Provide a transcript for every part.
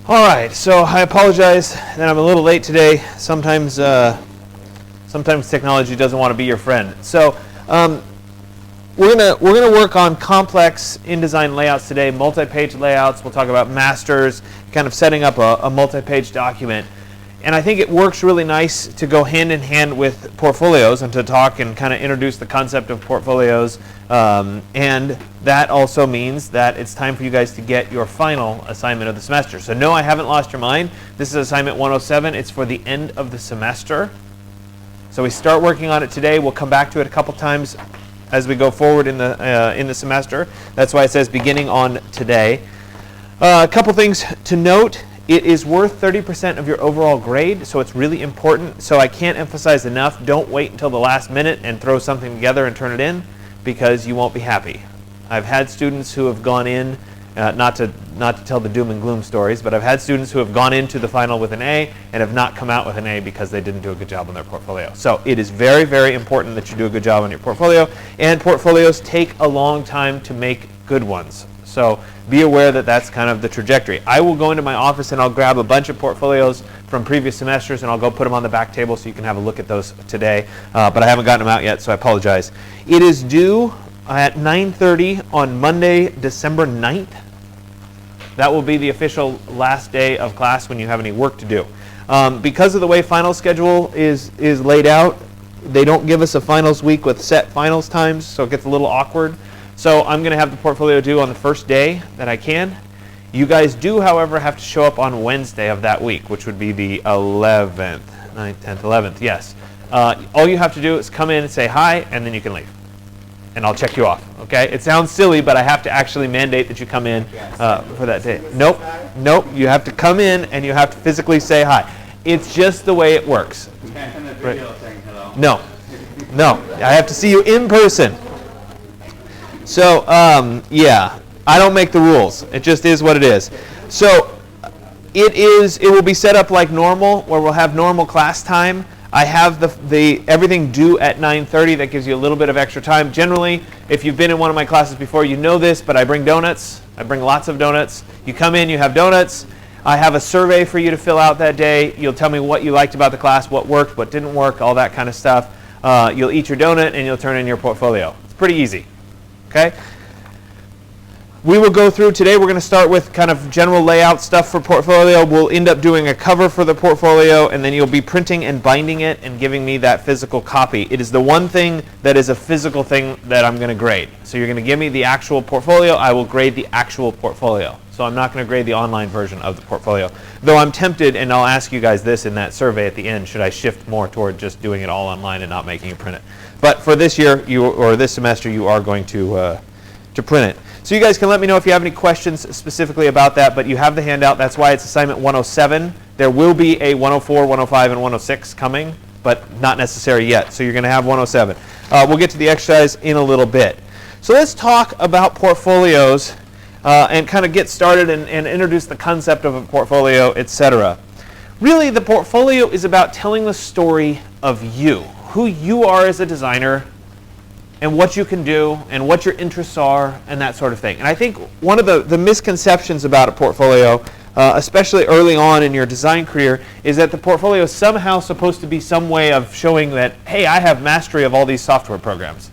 All right, so I apologize that I'm a little late today. Sometimes technology doesn't want to be your friend. So we're gonna work on complex InDesign layouts today, multi-page layouts. We'll talk about masters, kind of setting up a multi-page document. And I think it works really nice to go hand in hand with portfolios and to talk and kind of introduce the concept of portfolios. And that also means that it's time for you guys to get your final assignment of the semester. So no, I haven't lost your mind. This is assignment 107. It's for the end of the semester. So we start working on it today. We'll come back to it a couple times as we go forward in the semester. That's why it says beginning on today. A couple things to note. It is worth 30% of your overall grade, so it's really important. So I can't emphasize enough, don't wait until the last minute and throw something together and turn it in, because you won't be happy. I've had students who have gone in, not to tell the doom and gloom stories, but I've had students who have gone into the final with an A and have not come out with an A because they didn't do a good job on their portfolio. So it is very, very important that you do a good job on your portfolio, and portfolios take a long time to make good ones. So be aware that that's kind of the trajectory. I will go into my office and I'll grab a bunch of portfolios from previous semesters and I'll go put them on the back table so you can have a look at those today. But I haven't gotten them out yet, so I apologize. It is due at 9:30 on Monday, December 9th. That will be the official last day of class when you have any work to do. Because of the way final schedule is laid out, they don't give us a finals week with set finals times, so it gets a little awkward. So I'm going to have the portfolio due on the first day that I can. You guys do, however, have to show up on Wednesday of that week, which would be the 11th, 9th, 10th, 11th, yes. All you have to do is come in and say hi, and then you can leave. And I'll check you off, okay? It sounds silly, but I have to actually mandate that you come in for that day. Nope, you have to come in and you have to physically say hi. It's just the way it works. Right. No, I have to see you in person. So, yeah, I don't make the rules. It just is what it is. So, it will be set up like normal, where we'll have normal class time. I have the everything due at 9:30. That gives you a little bit of extra time. Generally, if you've been in one of my classes before, you know this, but I bring donuts. I bring lots of donuts. You come in, you have donuts. I have a survey for you to fill out that day. You'll tell me what you liked about the class, what worked, what didn't work, all that kind of stuff. You'll eat your donut, and you'll turn in your portfolio. It's pretty easy. Okay. We will go through today. We're going to start with kind of general layout stuff for portfolio. We'll end up doing a cover for the portfolio, and then you'll be printing and binding it and giving me that physical copy. It is the one thing that is a physical thing that I'm going to grade. So you're going to give me the actual portfolio. I will grade the actual portfolio. So I'm not going to grade the online version of the portfolio. Though I'm tempted, and I'll ask you guys this in that survey at the end, should I shift more toward just doing it all online and not making you print it? But for this year, or this semester, you are going to print it. So you guys can let me know if you have any questions specifically about that, but you have the handout. That's why it's assignment 107. There will be a 104, 105, and 106 coming, but not necessary yet. So you're going to have 107. We'll get to the exercise in a little bit. So let's talk about portfolios and kind of get started and introduce the concept of a portfolio, etc. Really, the portfolio is about telling the story of you, who you are as a designer, and what you can do, and what your interests are, and that sort of thing. And I think one of the misconceptions about a portfolio, especially early on in your design career, is that the portfolio is somehow supposed to be some way of showing that, hey, I have mastery of all these software programs.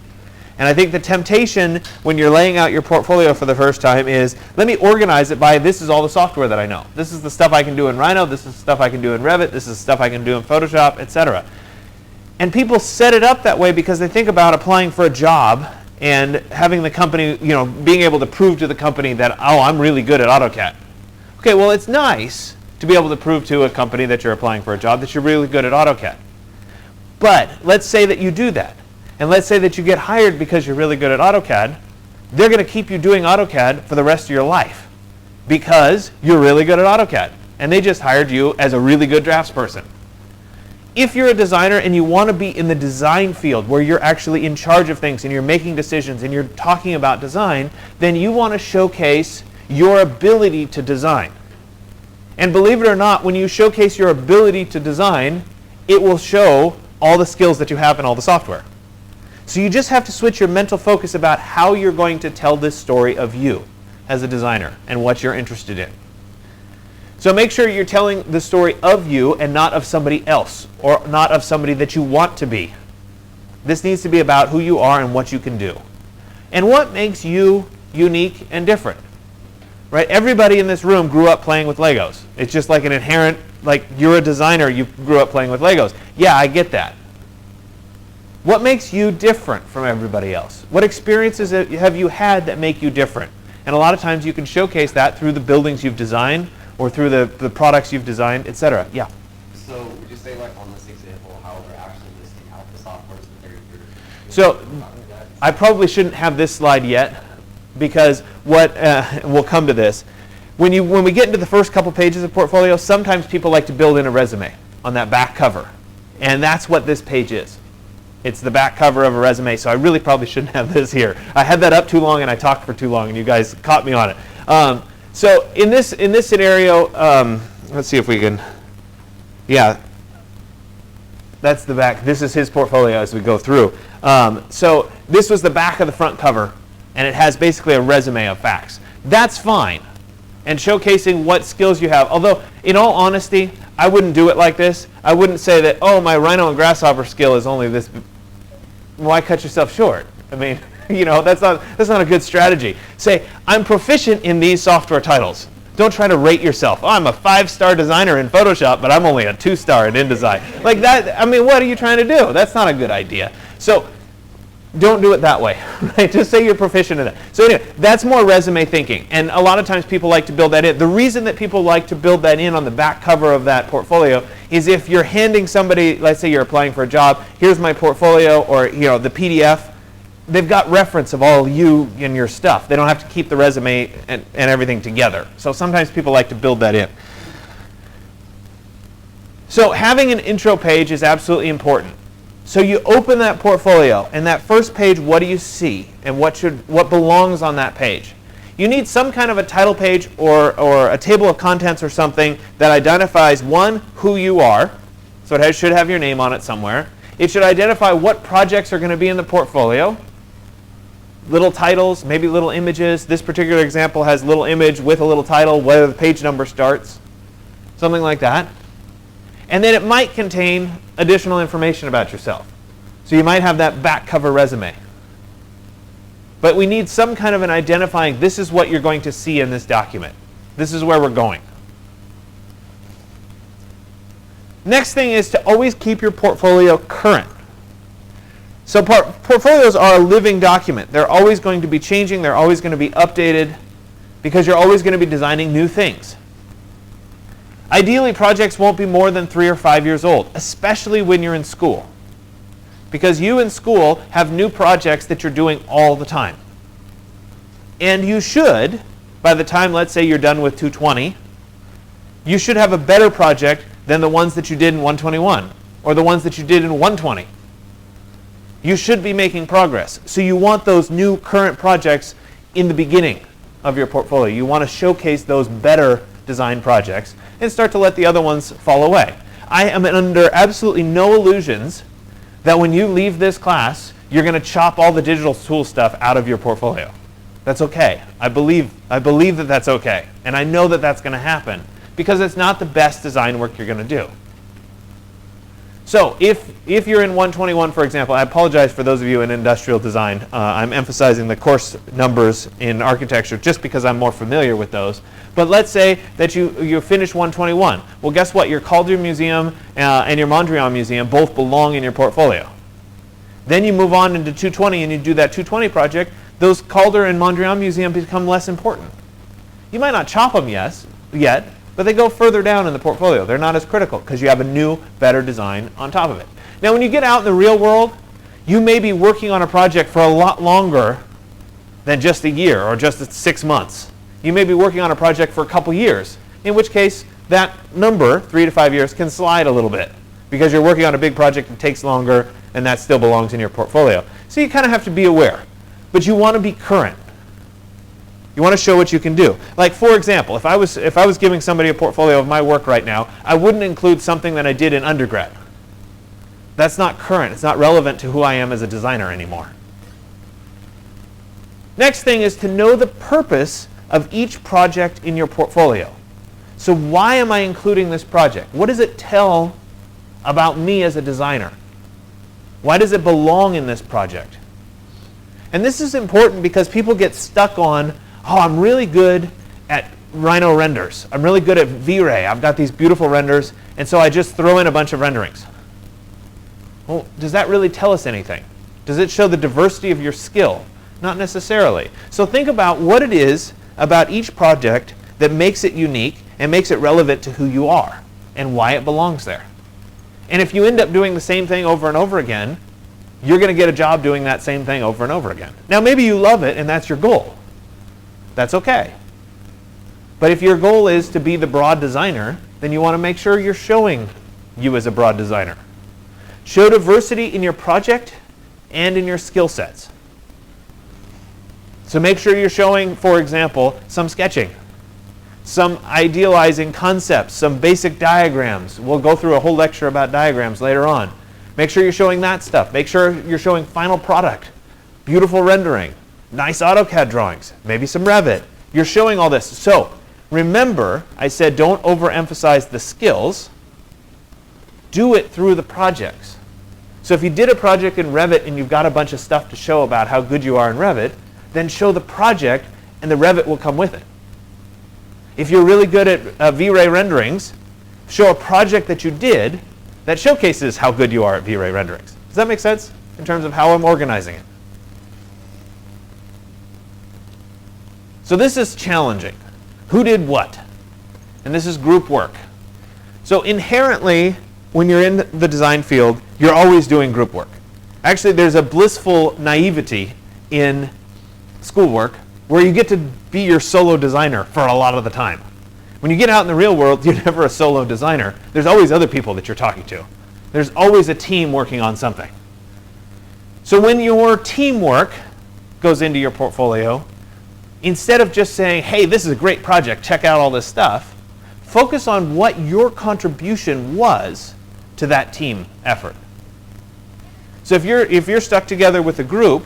And I think the temptation when you're laying out your portfolio for the first time is, let me organize it by, this is all the software that I know. This is the stuff I can do in Rhino, this is the stuff I can do in Revit, this is the stuff I can do in Photoshop, etc. And people set it up that way because they think about applying for a job and having the company, being able to prove to the company that, oh, I'm really good at AutoCAD. Okay, well, it's nice to be able to prove to a company that you're applying for a job that you're really good at AutoCAD. But let's say that you do that. And let's say that you get hired because you're really good at AutoCAD. They're going to keep you doing AutoCAD for the rest of your life because you're really good at AutoCAD. And they just hired you as a really good draftsperson. If you're a designer and you want to be in the design field where you're actually in charge of things and you're making decisions and you're talking about design, then you want to showcase your ability to design. And believe it or not, when you showcase your ability to design, it will show all the skills that you have in all the software. So you just have to switch your mental focus about how you're going to tell this story of you as a designer and what you're interested in. So make sure you're telling the story of you and not of somebody else, or not of somebody that you want to be. This needs to be about who you are and what you can do. And what makes you unique and different. Right? Everybody in this room grew up playing with Legos. It's just like an inherent, like you're a designer, you grew up playing with Legos. Yeah, I get that. What makes you different from everybody else? What experiences have you had that make you different? And a lot of times you can showcase that through the buildings you've designed or through the products you've designed, etc. Yeah? So would you say, like on this example, how they're actually listing out the software that they're So I probably shouldn't have this slide yet, because what we'll come to this. When we get into the first couple pages of portfolio, sometimes people like to build in a resume on that back cover. And that's what this page is. It's the back cover of a resume, so I really probably shouldn't have this here. I had that up too long and I talked for too long and you guys caught me on it. So in this scenario, let's see if we can, yeah, that's the back. This is his portfolio as we go through. So this was the back of the front cover, and it has basically a resume of facts. That's fine, and showcasing what skills you have. Although, in all honesty, I wouldn't do it like this. I wouldn't say that, oh, my rhino and grasshopper skill is only this. Why cut yourself short? I mean, you know, that's not a good strategy. Say, I'm proficient in these software titles. Don't try to rate yourself. Oh, I'm a 5-star designer in Photoshop, but I'm only a 2-star in InDesign. Like that, I mean, what are you trying to do? That's not a good idea. So don't do it that way. Right? Just say you're proficient in it. So anyway, that's more resume thinking. And a lot of times people like to build that in. The reason that people like to build that in on the back cover of that portfolio is if you're handing somebody, let's say you're applying for a job, here's my portfolio, or you know, the PDF, they've got reference of all you and your stuff. They don't have to keep the resume and everything together. So sometimes people like to build that in. So having an intro page is absolutely important. So you open that portfolio, and that first page, what do you see? And what belongs on that page? You need some kind of a title page or a table of contents or something that identifies, one, who you are. So it should have your name on it somewhere. It should identify what projects are going to be in the portfolio. Little titles, maybe little images. This particular example has a little image with a little title, where the page number starts. Something like that. And then it might contain additional information about yourself. So you might have that back cover resume. But we need some kind of an identifying, this is what you're going to see in this document. This is where we're going. Next thing is to always keep your portfolio current. So portfolios are a living document. They're always going to be changing. They're always going to be updated because you're always going to be designing new things. Ideally, projects won't be more than 3 or 5 years old, especially when you're in school. Because you in school have new projects that you're doing all the time. And you should, by the time, let's say, you're done with 220, you should have a better project than the ones that you did in 121 or the ones that you did in 120. You should be making progress. So you want those new current projects in the beginning of your portfolio. You want to showcase those better design projects and start to let the other ones fall away. I am under absolutely no illusions that when you leave this class, you're going to chop all the digital tool stuff out of your portfolio. That's okay. I believe that that's okay. And I know that that's going to happen because it's not the best design work you're going to do. So if you're in 121, for example, I apologize for those of you in industrial design. I'm emphasizing the course numbers in architecture just because I'm more familiar with those. But let's say that you finish 121. Well, guess what? Your Calder Museum and your Mondrian Museum both belong in your portfolio. Then you move on into 220 and you do that 220 project. Those Calder and Mondrian Museum become less important. You might not chop them yet, but they go further down in the portfolio. They're not as critical because you have a new, better design on top of it. Now, when you get out in the real world, you may be working on a project for a lot longer than just a year or just 6 months. You may be working on a project for a couple years, in which case that number, 3 to 5 years, can slide a little bit because you're working on a big project that takes longer and that still belongs in your portfolio. So you kind of have to be aware. But you want to be current. You want to show what you can do. Like, for example, if I was giving somebody a portfolio of my work right now, I wouldn't include something that I did in undergrad. That's not current. It's not relevant to who I am as a designer anymore. Next thing is to know the purpose of each project in your portfolio. So why am I including this project? What does it tell about me as a designer? Why does it belong in this project? And this is important because people get stuck on, oh, I'm really good at Rhino renders. I'm really good at V-Ray. I've got these beautiful renders, and so I just throw in a bunch of renderings. Well, does that really tell us anything? Does it show the diversity of your skill? Not necessarily. So think about what it is about each project that makes it unique and makes it relevant to who you are and why it belongs there. And if you end up doing the same thing over and over again, you're going to get a job doing that same thing over and over again. Now, maybe you love it and that's your goal. That's okay. But if your goal is to be the broad designer, then you want to make sure you're showing you as a broad designer. Show diversity in your project and in your skill sets. So make sure you're showing, for example, some sketching, some idealizing concepts, some basic diagrams. We'll go through a whole lecture about diagrams later on. Make sure you're showing that stuff. Make sure you're showing final product, beautiful rendering, nice AutoCAD drawings, maybe some Revit. You're showing all this. So remember, I said don't overemphasize the skills. Do it through the projects. So if you did a project in Revit and you've got a bunch of stuff to show about how good you are in Revit, then show the project and the Revit will come with it. If you're really good at V-Ray renderings, show a project that you did that showcases how good you are at V-Ray renderings. Does that make sense in terms of how I'm organizing it? So this is challenging. Who did what? And this is group work. So inherently, when you're in the design field, you're always doing group work. Actually, there's a blissful naivety in schoolwork where you get to be your solo designer for a lot of the time. When you get out in the real world, you're never a solo designer. There's always other people that you're talking to. There's always a team working on something. So when your teamwork goes into your portfolio, instead of just saying, hey, this is a great project, check out all this stuff, focus on what your contribution was to that team effort. So if you're stuck together with a group,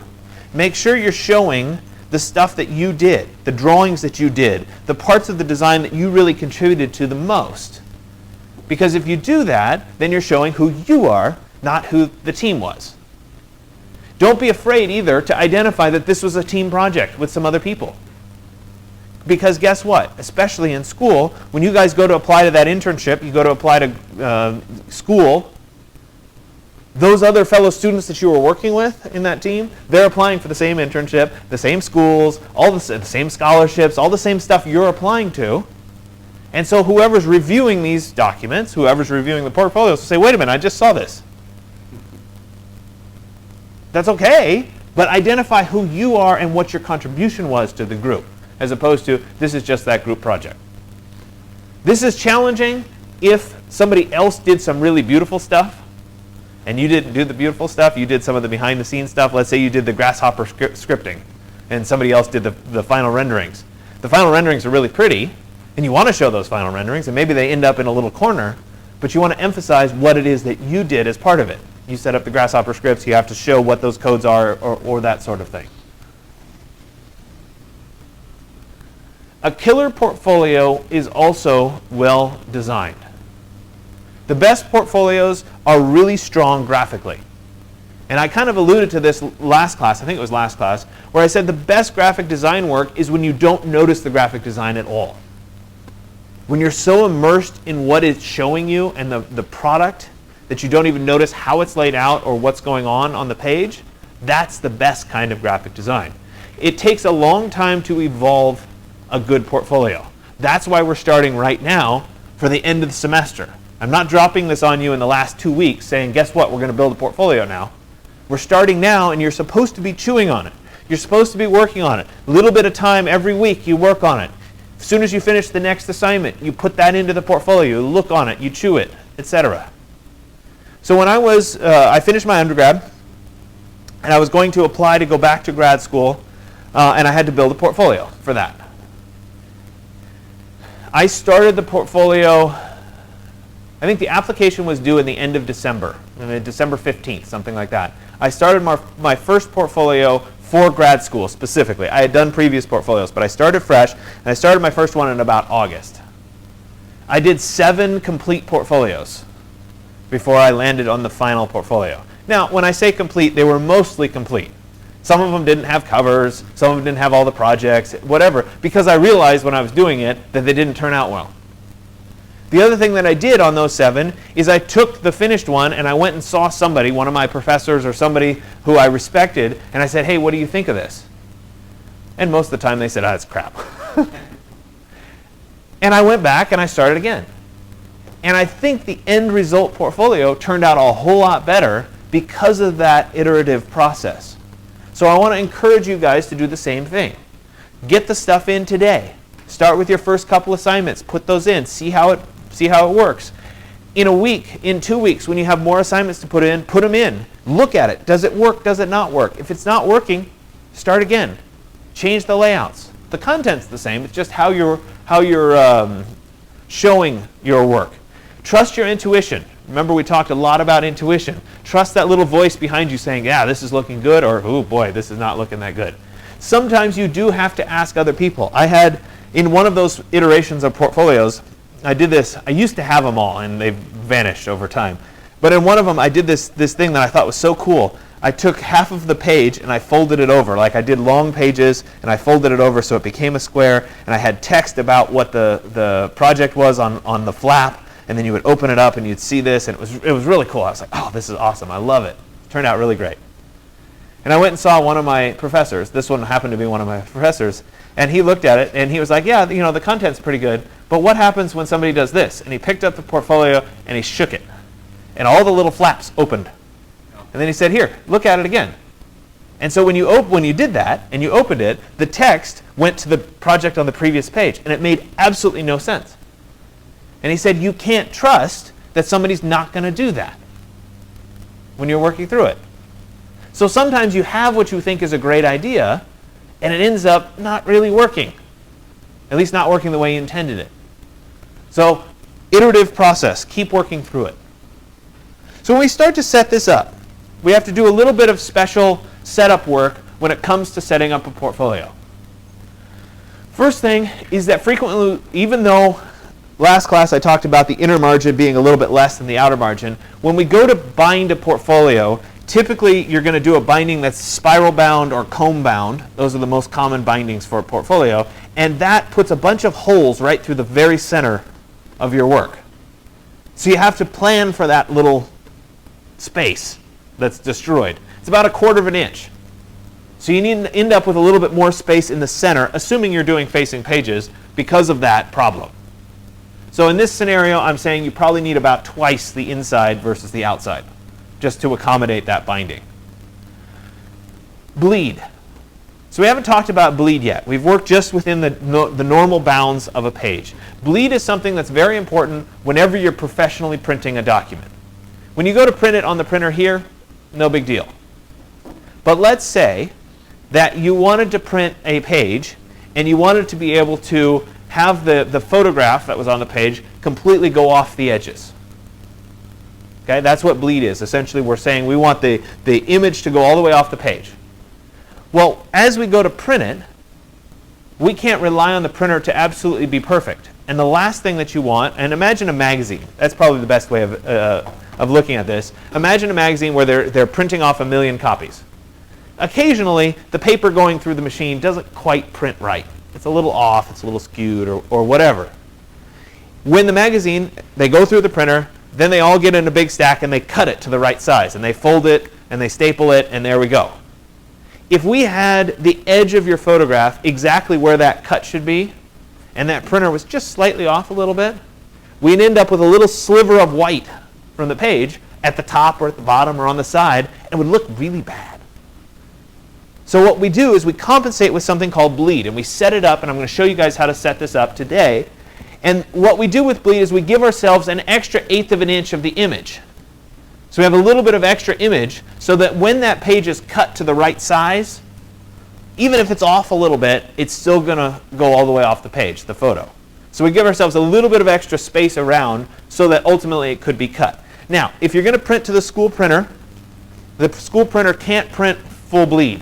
make sure you're showing the stuff that you did, the drawings that you did, the parts of the design that you really contributed to the most. Because if you do that, then you're showing who you are, not who the team was. Don't be afraid either to identify that this was a team project with some other people. Because guess what? Especially in school, when you guys go to apply to that internship, you go to apply to school, those other fellow students that you were working with in that team, they're applying for the same internship, the same schools, all the same scholarships, all the same stuff you're applying to. And so whoever's reviewing these documents, whoever's reviewing the portfolios, will say, wait a minute, I just saw this. That's okay, but identify who you are and what your contribution was to the group, as opposed to this is just that group project. This is challenging if somebody else did some really beautiful stuff and you didn't do the beautiful stuff, you did some of the behind the scenes stuff. Let's say you did the grasshopper scripting and somebody else did the final renderings. The final renderings are really pretty and you want to show those final renderings and maybe they end up in a little corner, but you want to emphasize what it is that you did as part of it. You set up the grasshopper scripts, you have to show what those codes are or that sort of thing. A killer portfolio is also well designed. The best portfolios are really strong graphically. And I kind of alluded to this last class, I think it was last class, where I said the best graphic design work is when you don't notice the graphic design at all. When you're so immersed in what it's showing you and the product that you don't even notice how it's laid out or what's going on the page, that's the best kind of graphic design. It takes a long time to evolve a good portfolio. That's why we're starting right now for the end of the semester. I'm not dropping this on you in the last 2 weeks saying, guess what, we're going to build a portfolio now. We're starting now and you're supposed to be chewing on it. You're supposed to be working on it. A little bit of time every week you work on it. As soon as you finish the next assignment, you put that into the portfolio, you look on it, you chew it, etc. So when I finished my undergrad and I was going to apply to go back to grad school and I had to build a portfolio for that. I started the portfolio, I think the application was due in the end of December, December 15th, something like that. I started my first portfolio for grad school specifically. I had done previous portfolios, but I started fresh, and I started my first one in about August. I did 7 complete portfolios before I landed on the final portfolio. Now, when I say complete, they were mostly complete. Some of them didn't have covers, some of them didn't have all the projects, whatever, because I realized when I was doing it that they didn't turn out well. The other thing that I did on those 7 is I took the finished one and I went and saw somebody, one of my professors or somebody who I respected, and I said, hey, what do you think of this? And most of the time they said, it's crap. And I went back and I started again. And I think the end result portfolio turned out a whole lot better because of that iterative process. So I want to encourage you guys to do the same thing. Get the stuff in today. Start with your first couple assignments. Put those in. See how it works. In a week, in 2 weeks, when you have more assignments to put them in. Look at it. Does it work? Does it not work? If it's not working, start again. Change the layouts. The content's the same. It's just how you're showing your work. Trust your intuition. Remember, we talked a lot about intuition. Trust that little voice behind you saying, yeah, this is looking good, or, oh boy, this is not looking that good. Sometimes you do have to ask other people. I had, in one of those iterations of portfolios, I did this. I used to have them all, and they've vanished over time. But in one of them, I did this thing that I thought was so cool. I took half of the page and I folded it over. Like I did long pages and I folded it over so it became a square, and I had text about what the project was on the flap, and then you would open it up and you'd see this, and it was really cool. I was like, oh, this is awesome. I love it. It turned out really great. And I went and saw one of my professors. This one happened to be one of my professors, and he looked at it and he was like, yeah, the content's pretty good, but what happens when somebody does this? And he picked up the portfolio and he shook it, and all the little flaps opened. And then he said, here, look at it again. And so when you did that and you opened it, the text went to the project on the previous page, and it made absolutely no sense. And he said, you can't trust that somebody's not going to do that when you're working through it. So sometimes you have what you think is a great idea, and it ends up not really working, at least not working the way you intended it. So iterative process, keep working through it. So when we start to set this up, we have to do a little bit of special setup work when it comes to setting up a portfolio. First thing is that frequently, even though last class I talked about the inner margin being a little bit less than the outer margin, when we go to bind a portfolio, typically you're going to do a binding that's spiral bound or comb bound. Those are the most common bindings for a portfolio, and that puts a bunch of holes right through the very center of your work. So you have to plan for that little space that's destroyed. It's about 1/4 of an inch. So you need to end up with a little bit more space in the center, assuming you're doing facing pages, because of that problem. So in this scenario, I'm saying you probably need about twice the inside versus the outside, just to accommodate that binding. Bleed. So we haven't talked about bleed yet. We've worked just within the normal bounds of a page. Bleed is something that's very important whenever you're professionally printing a document. When you go to print it on the printer here, no big deal. But let's say that you wanted to print a page and you wanted to be able to have the photograph that was on the page completely go off the edges. Okay, that's what bleed is. Essentially, we're saying we want the image to go all the way off the page. Well, as we go to print it, we can't rely on the printer to absolutely be perfect. And the last thing that you want, and imagine a magazine. That's probably the best way of looking at this. Imagine a magazine where they're printing off 1 million copies. Occasionally, the paper going through the machine doesn't quite print right. It's a little off, it's a little skewed, or whatever. When the magazine, they go through the printer, then they all get in a big stack and they cut it to the right size, and they fold it, and they staple it, and there we go. If we had the edge of your photograph exactly where that cut should be, and that printer was just slightly off a little bit, we'd end up with a little sliver of white from the page at the top or at the bottom or on the side, and it would look really bad. So what we do is we compensate with something called bleed, and we set it up, and I'm going to show you guys how to set this up today. And what we do with bleed is we give ourselves an extra 1/8 of an inch of the image. So we have a little bit of extra image so that when that page is cut to the right size, even if it's off a little bit, it's still going to go all the way off the page, the photo. So we give ourselves a little bit of extra space around so that ultimately it could be cut. Now, if you're going to print to the school printer can't print full bleed.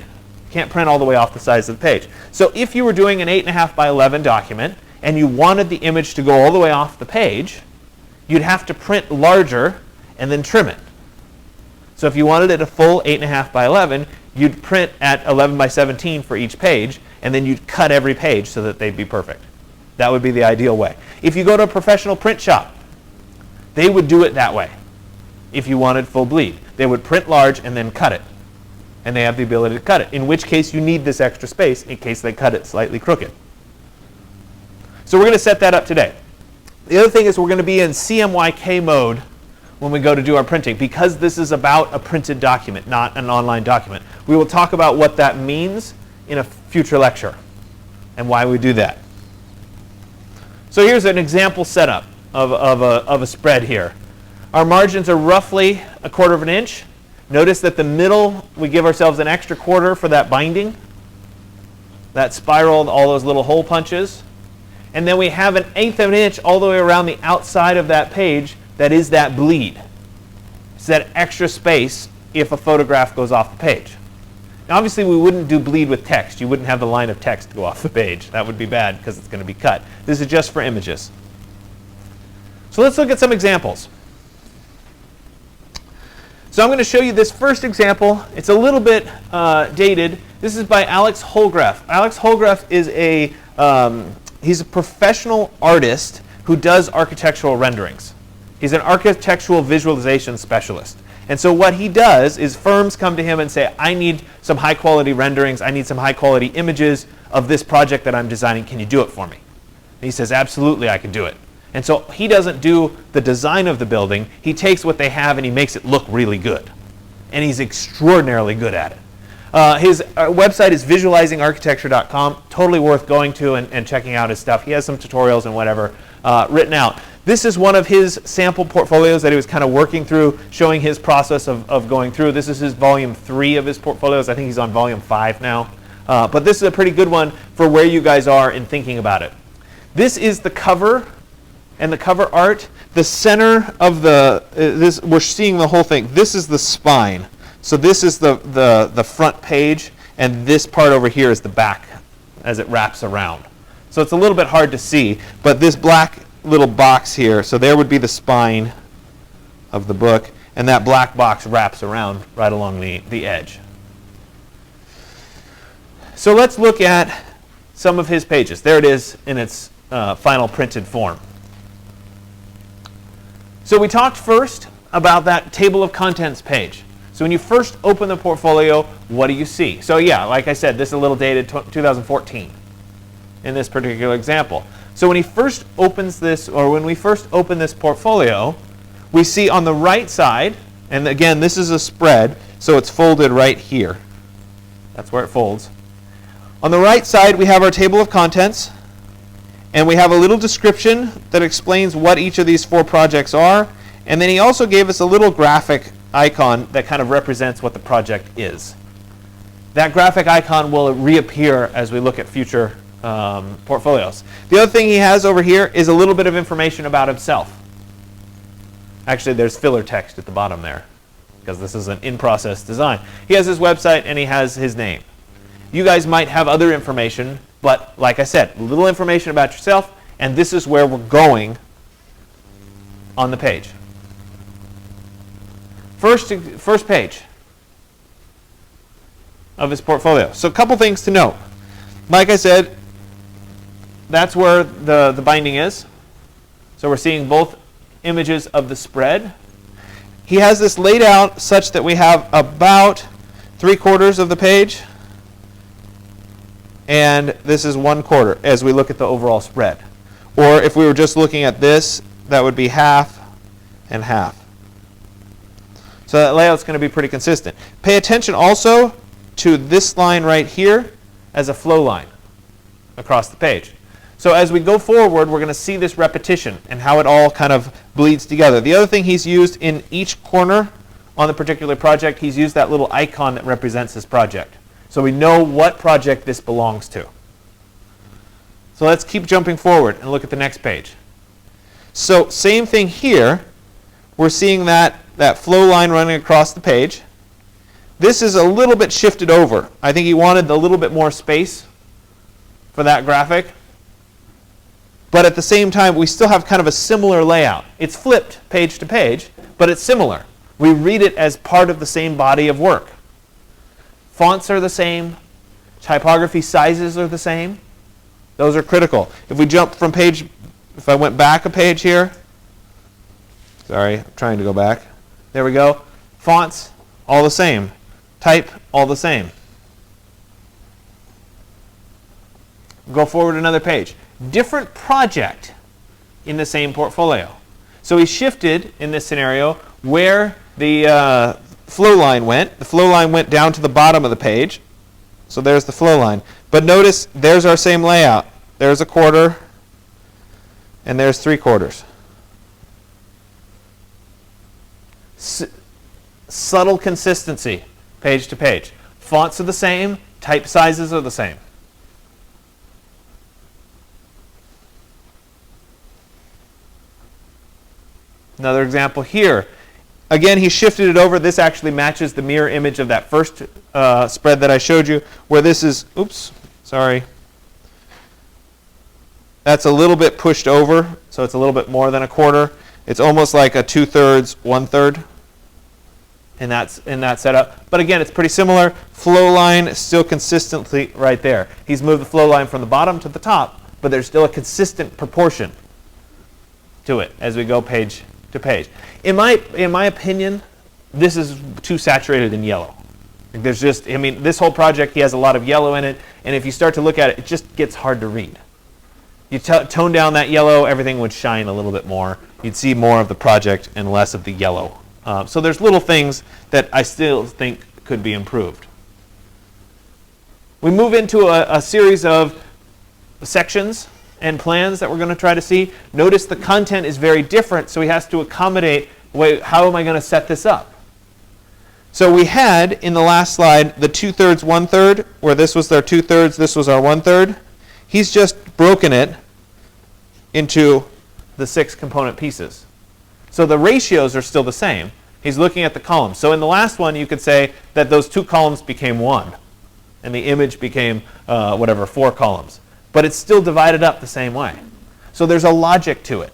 Can't print all the way off the size of the page. So if you were doing an 8.5 by 11 document, and you wanted the image to go all the way off the page, you'd have to print larger and then trim it. So if you wanted it a full 8.5 by 11, you'd print at 11 by 17 for each page, and then you'd cut every page so that they'd be perfect. That would be the ideal way. If you go to a professional print shop, they would do it that way. If you wanted full bleed, they would print large and then cut it. And they have the ability to cut it, in which case you need this extra space in case they cut it slightly crooked. So we're going to set that up today. The other thing is we're going to be in CMYK mode when we go to do our printing, because this is about a printed document, not an online document. We will talk about what that means in a future lecture and why we do that. So here's an example setup of a spread here. Our margins are roughly 1/4 of an inch. Notice that the middle, we give ourselves an extra 1/4 for that binding. That spiraled, all those little hole punches. And then we have an 1/8 of an inch all the way around the outside of that page that is that bleed. It's that extra space if a photograph goes off the page. Now obviously we wouldn't do bleed with text. You wouldn't have the line of text go off the page. That would be bad because it's going to be cut. This is just for images. So let's look at some examples. So I'm going to show you this first example. It's a little bit dated. This is by Alex Holgraf. Alex Holgraf is he's a professional artist who does architectural renderings. He's an architectural visualization specialist. And so what he does is firms come to him and say, I need some high quality renderings. I need some high quality images of this project that I'm designing. Can you do it for me? And he says, absolutely, I can do it. And so he doesn't do the design of the building. He takes what they have and he makes it look really good. And he's extraordinarily good at it. His website is visualizingarchitecture.com. Totally worth going to and checking out his stuff. He has some tutorials and whatever written out. This is one of his sample portfolios that he was kind of working through, showing his process of going through. This is his volume 3 of his portfolios. I think he's on volume 5 now. But this is a pretty good one for where you guys are in thinking about it. This is the cover and the cover art. The center of we're seeing the whole thing. This is the spine. So this is the front page, and this part over here is the back as it wraps around. So it's a little bit hard to see, but this black little box here, so there would be the spine of the book, and that black box wraps around right along the edge. So let's look at some of his pages. There it is in its final printed form. So we talked first about that table of contents page. So when you first open the portfolio, what do you see? So yeah, like I said, this is a little dated 2014 in this particular example. So when he first opens this, or when we first open this portfolio, we see on the right side, and again, this is a spread, so it's folded right here. That's where it folds. On the right side, we have our table of contents, and we have a little description that explains what each of these 4 projects are. And then he also gave us a little graphic icon that kind of represents what the project is. That graphic icon will reappear as we look at future portfolios. The other thing he has over here is a little bit of information about himself. Actually, there's filler text at the bottom there because this is an in-process design. He has his website and he has his name. You guys might have other information, but like I said, a little information about yourself, and this is where we're going on the page. First page of his portfolio. So a couple things to note. Like I said, that's where the binding is. So we're seeing both images of the spread. He has this laid out such that we have about 3/4 of the page. And this is 1/4 as we look at the overall spread. Or if we were just looking at this, that would be half and half. So that layout's going to be pretty consistent. Pay attention also to this line right here as a flow line across the page. So as we go forward, we're going to see this repetition and how it all kind of bleeds together. The other thing he's used in each corner on the particular project, he's used that little icon that represents his project. So we know what project this belongs to. So let's keep jumping forward and look at the next page. So same thing here. We're seeing that flow line running across the page. This is a little bit shifted over. I think he wanted a little bit more space for that graphic. but at the same time, we still have kind of a similar layout. It's flipped page to page, but it's similar. We read it as part of the same body of work. Fonts are the same. Typography sizes are the same. Those are critical. If we jump from page, if I went back a page here, sorry, I'm trying to go back. There we go. Fonts, all the same. Type, all the same. Go forward another page. Different project in the same portfolio. So we shifted, in this scenario, where the flow line went. The flow line went down to the bottom of the page. So there's the flow line. But notice, there's our same layout. There's a quarter, and there's 3/4. Subtle consistency, page to page. Fonts are the same. Type sizes are the same. Another example here. Again, he shifted it over. This actually matches the mirror image of that first spread that I showed you, where this is, oops, sorry. That's a little bit pushed over, so it's a little bit more than a quarter. It's almost like a 2/3, 1/3 in that setup. But again, it's pretty similar. Flow line is still consistently right there. He's moved the flow line from the bottom to the top, but there's still a consistent proportion to it as we go page to page. In my opinion, this is too saturated in yellow. There's just, I mean, this whole project, he has a lot of yellow in it, and if you start to look at it, it just gets hard to read. You tone down that yellow, everything would shine a little bit more. You'd see more of the project and less of the yellow. So there's little things that I still think could be improved. We move into a series of sections and plans that we're going to try to see. Notice the content is very different, so he has to accommodate, wait, how am I going to set this up? So we had, in the last slide, the 2/3, 1/3, where this was our 2/3, this was our 1/3. He's just broken it into the 6 component pieces. So the ratios are still the same. He's looking at the columns. So in the last one, you could say that those 2 columns became 1, and the image became, 4 columns. But it's still divided up the same way. So there's a logic to it.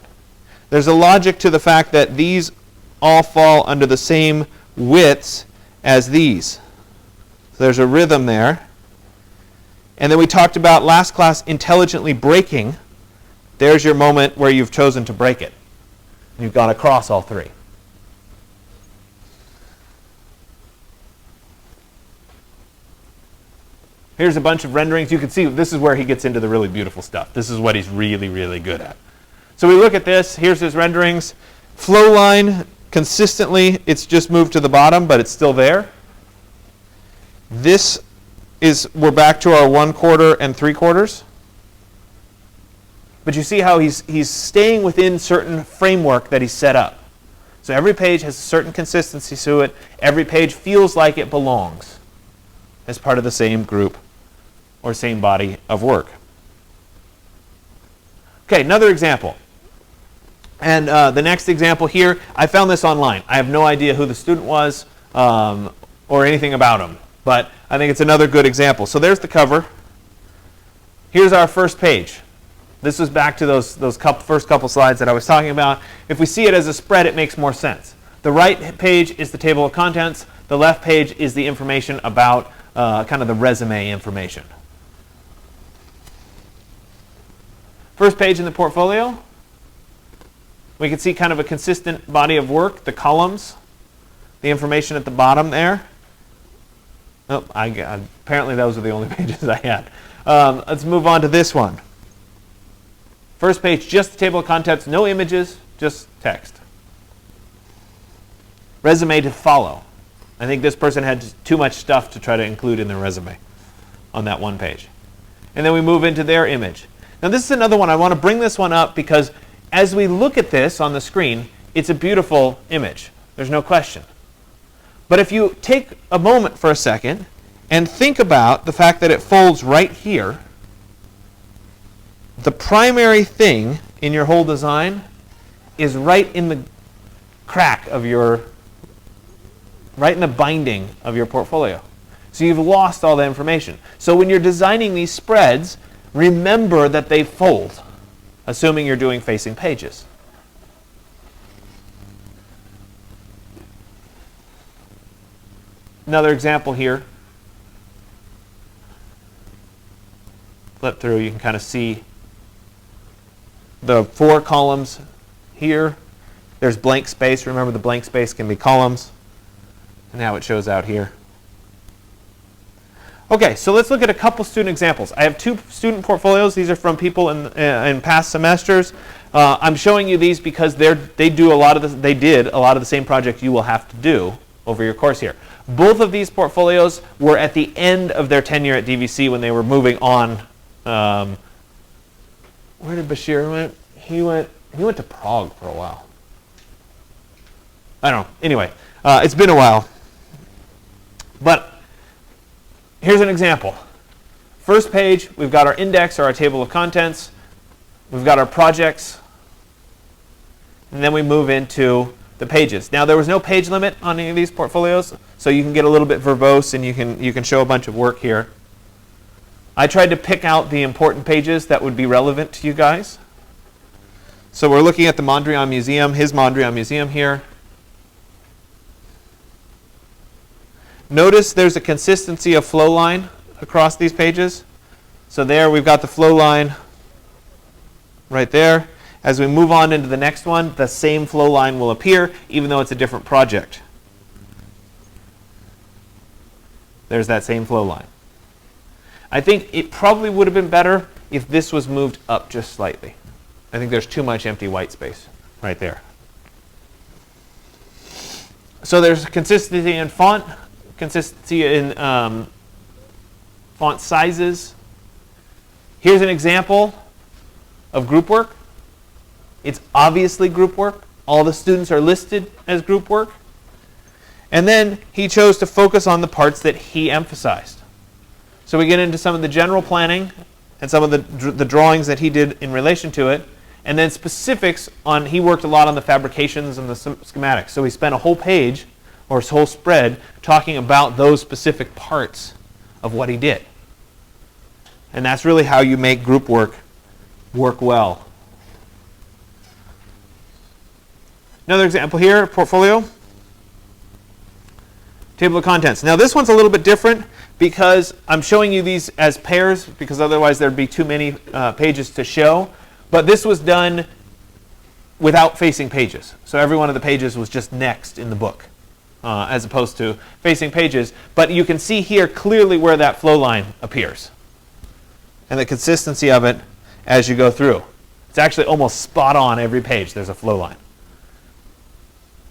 There's a logic to the fact that these all fall under the same widths as these. So there's a rhythm there. And then we talked about last class intelligently breaking. There's your moment where you've chosen to break it. You've gone across all 3. Here's a bunch of renderings. You can see this is where he gets into the really beautiful stuff. This is what he's really, really good at. So we look at this. Here's his renderings. Flow line, consistently, it's just moved to the bottom, but it's still there. This is, we're back to our 1/4 and 3/4. But you see how he's staying within certain framework that he's set up. So every page has a certain consistency to it. Every page feels like it belongs as part of the same group or same body of work. Okay, another example. And the next example here, I found this online. I have no idea who the student was or anything about him, but I think it's another good example. So there's the cover. Here's our first page. This was back to those first couple slides that I was talking about. If we see it as a spread, it makes more sense. The right page is the table of contents. The left page is the information about kind of the resume information. First page in the portfolio. We can see kind of a consistent body of work, the columns, the information at the bottom there. Oh, apparently those are the only pages I had. Let's move on to this one. First page, just the table of contents, no images, just text. Resume to follow. I think this person had too much stuff to try to include in their resume on that one page. And then we move into their image. Now this is another one. I want to bring this one up because as we look at this on the screen, it's a beautiful image. There's no question. But if you take a moment for a second and think about the fact that it folds right here, the primary thing in your whole design is right in the crack of your, right in the binding of your portfolio. So you've lost all the information. So when you're designing these spreads, remember that they fold. assuming you're doing facing pages. Another example here. Flip through, you can kind of see the 4 columns here. There's blank space. Remember, the blank space can be columns. And how it shows out here. Okay, so let's look at a couple student examples. I have 2 student portfolios. These are from people in past semesters. I'm showing you these because they did a lot of the same projects you will have to do over your course here. Both of these portfolios were at the end of their tenure at DVC when they were moving on. Where did Bashir went? He went to Prague for a while. I don't know. Anyway, it's been a while. But here's an example. First page, we've got our index or our table of contents. We've got our projects. And then we move into the pages. Now, there was no page limit on any of these portfolios, so you can get a little bit verbose and you can show a bunch of work here. I tried to pick out the important pages that would be relevant to you guys. So we're looking at the Mondrian Museum, his Mondrian Museum here. Notice there's a consistency of flow line across these pages. So there we've got the flow line right there. As we move on into the next one, the same flow line will appear, even though it's a different project. There's that same flow line. I think it probably would have been better if this was moved up just slightly. I think there's too much empty white space right there. So there's consistency in font, consistency in font sizes. Here's an example of group work. It's obviously group work. All the students are listed as group work. And then he chose to focus on the parts that he emphasized. So we get into some of the general planning and some of the drawings that he did in relation to it. And then specifics on, he worked a lot on the fabrications and the schematics. So we spent a whole page or his whole spread talking about those specific parts of what he did. And that's really how you make group work well. Another example here, portfolio. Table of contents. Now this one's a little bit different because I'm showing you these as pairs because otherwise there'd be too many pages to show. But this was done without facing pages. So every one of the pages was just next in the book as opposed to facing pages. But you can see here clearly where that flow line appears and the consistency of it as you go through. It's actually almost spot on every page. There's a flow line.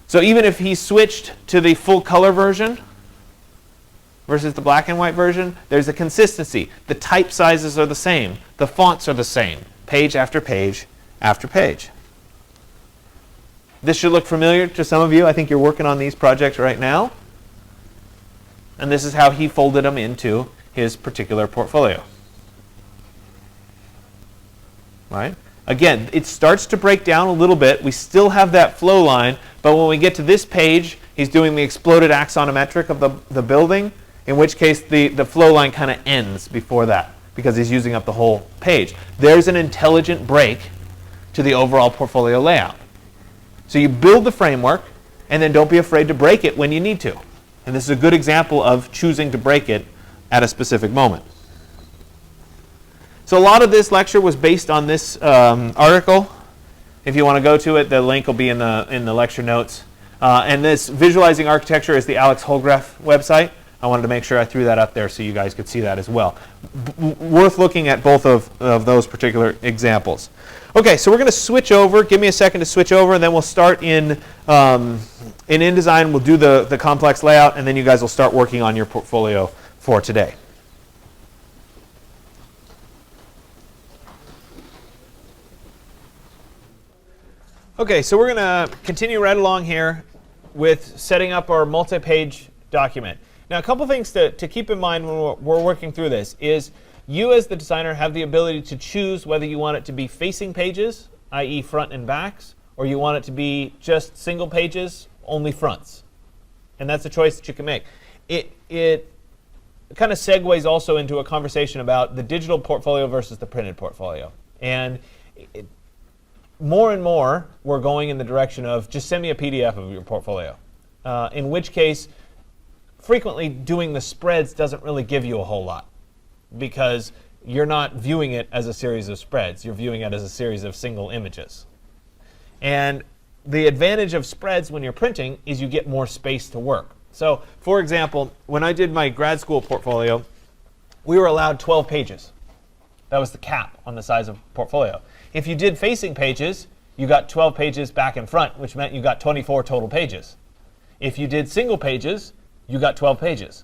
So even if he switched to the full color version versus the black and white version, there's a consistency. The type sizes are the same. The fonts are the same, page after page after page. This should look familiar to some of you. I think you're working on these projects right now. And this is how he folded them into his particular portfolio. Right? Again, it starts to break down a little bit. We still have that flow line, but when we get to this page, he's doing the exploded axonometric of the building, in which case the flow line kind of ends before that because he's using up the whole page. There's an intelligent break to the overall portfolio layout. So you build the framework, and then don't be afraid to break it when you need to. And this is a good example of choosing to break it at a specific moment. So a lot of this lecture was based on this article. If you want to go to it, the link will be in the lecture notes. And this Visualizing Architecture is the Alex Holgraf website. I wanted to make sure I threw that up there so you guys could see that as well. Worth looking at both of those particular examples. Okay, so we're going to switch over. Give me a second to switch over, and then we'll start in InDesign. We'll do the complex layout, and then you guys will start working on your portfolio for today. Okay, so we're going to continue right along here with setting up our multi-page document. Now, a couple things to keep in mind when we're working through this is you as the designer have the ability to choose whether you want it to be facing pages, i.e. front and backs, or you want it to be just single pages, only fronts. And that's a choice that you can make. It kind of segues also into a conversation about the digital portfolio versus the printed portfolio. And more and more, we're going in the direction of just send me a PDF of your portfolio. In which case, frequently doing the spreads doesn't really give you a whole lot, because you're not viewing it as a series of spreads. You're viewing it as a series of single images. And the advantage of spreads when you're printing is you get more space to work. So, for example, when I did my grad school portfolio, we were allowed 12 pages. That was the cap on the size of portfolio. If you did facing pages, you got 12 pages back and front, which meant you got 24 total pages. If you did single pages, you got 12 pages.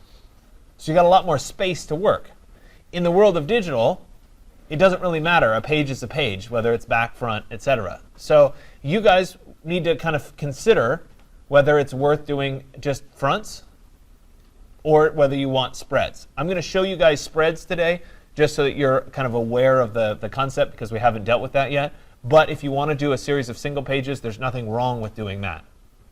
So you got a lot more space to work. In the world of digital, it doesn't really matter. A page is a page, whether it's back, front, etc. So you guys need to kind of consider whether it's worth doing just fronts or whether you want spreads. I'm going to show you guys spreads today just so that you're kind of aware of the concept, because we haven't dealt with that yet. But if you want to do a series of single pages, there's nothing wrong with doing that.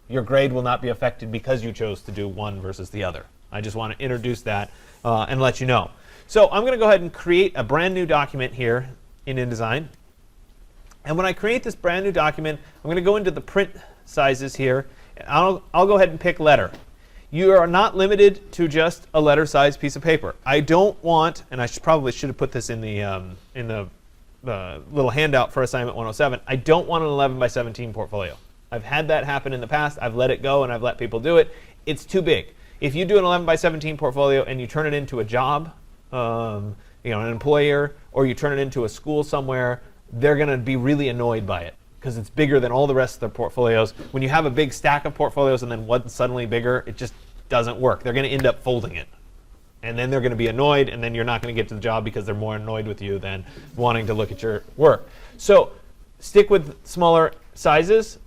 Your grade will not be affected because you chose to do one versus the other. I just want to introduce that and let you know. So I'm going to go ahead and create a brand new document here in InDesign. And when I create this brand new document, I'm going to go into the print sizes here. And I'll go ahead and pick letter. You are not limited to just a letter size piece of paper. I don't want, and I probably should have put this in the little handout for assignment 107, I don't want an 11 by 17 portfolio. I've had that happen in the past. I've let it go and I've let people do it. It's too big. If you do an 11 by 17 portfolio and you turn it into a job, an employer, or you turn it into a school somewhere, they're going to be really annoyed by it because it's bigger than all the rest of their portfolios. When you have a big stack of portfolios and then one's suddenly bigger, it just doesn't work. They're going to end up folding it. And then they're going to be annoyed, and then you're not going to get to the job because they're more annoyed with you than wanting to look at your work. So stick with smaller sizes.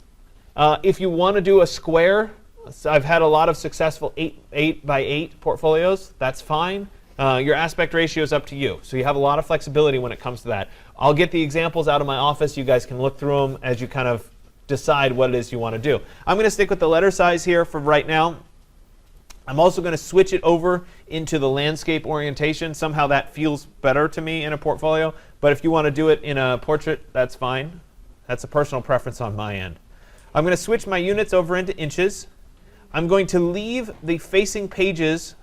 If you want to do a square, so I've had a lot of successful 8 by 8 portfolios. That's fine. Your aspect ratio is up to you. So you have a lot of flexibility when it comes to that. I'll get the examples out of my office. You guys can look through them as you kind of decide what it is you want to do. I'm going to stick with the letter size here for right now. I'm also going to switch it over into the landscape orientation. Somehow that feels better to me in a portfolio. But if you want to do it in a portrait, that's fine. That's a personal preference on my end. I'm going to switch my units over into inches. I'm going to leave the facing pages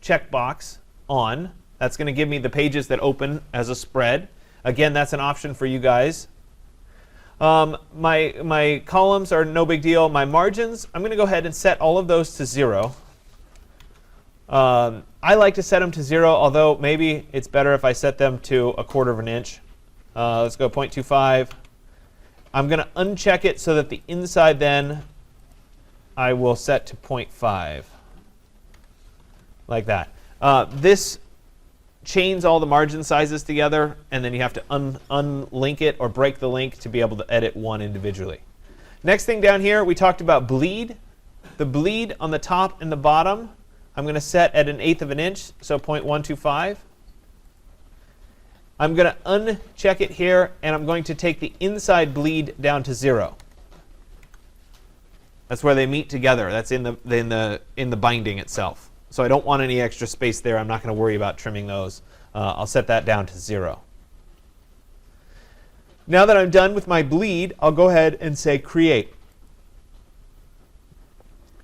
checkbox on. That's going to give me the pages that open as a spread. Again, that's an option for you guys. My columns are no big deal. My margins, I'm going to go ahead and set all of those to 0. I like to set them to 0, although maybe it's better if I set them to 1/4 of an inch. Let's go 0.25. I'm going to uncheck it so that the inside then I will set to 0.5. Like that. This chains all the margin sizes together, and then you have to unlink it or break the link to be able to edit one individually. Next thing down here, we talked about bleed. The bleed on the top and the bottom, I'm going to set at 1/8 of an inch, so 0.125. I'm going to uncheck it here, and I'm going to take the inside bleed down to 0. That's where they meet together. That's in the binding itself. So I don't want any extra space there. I'm not going to worry about trimming those. I'll set that down to 0. Now that I'm done with my bleed, I'll go ahead and say create.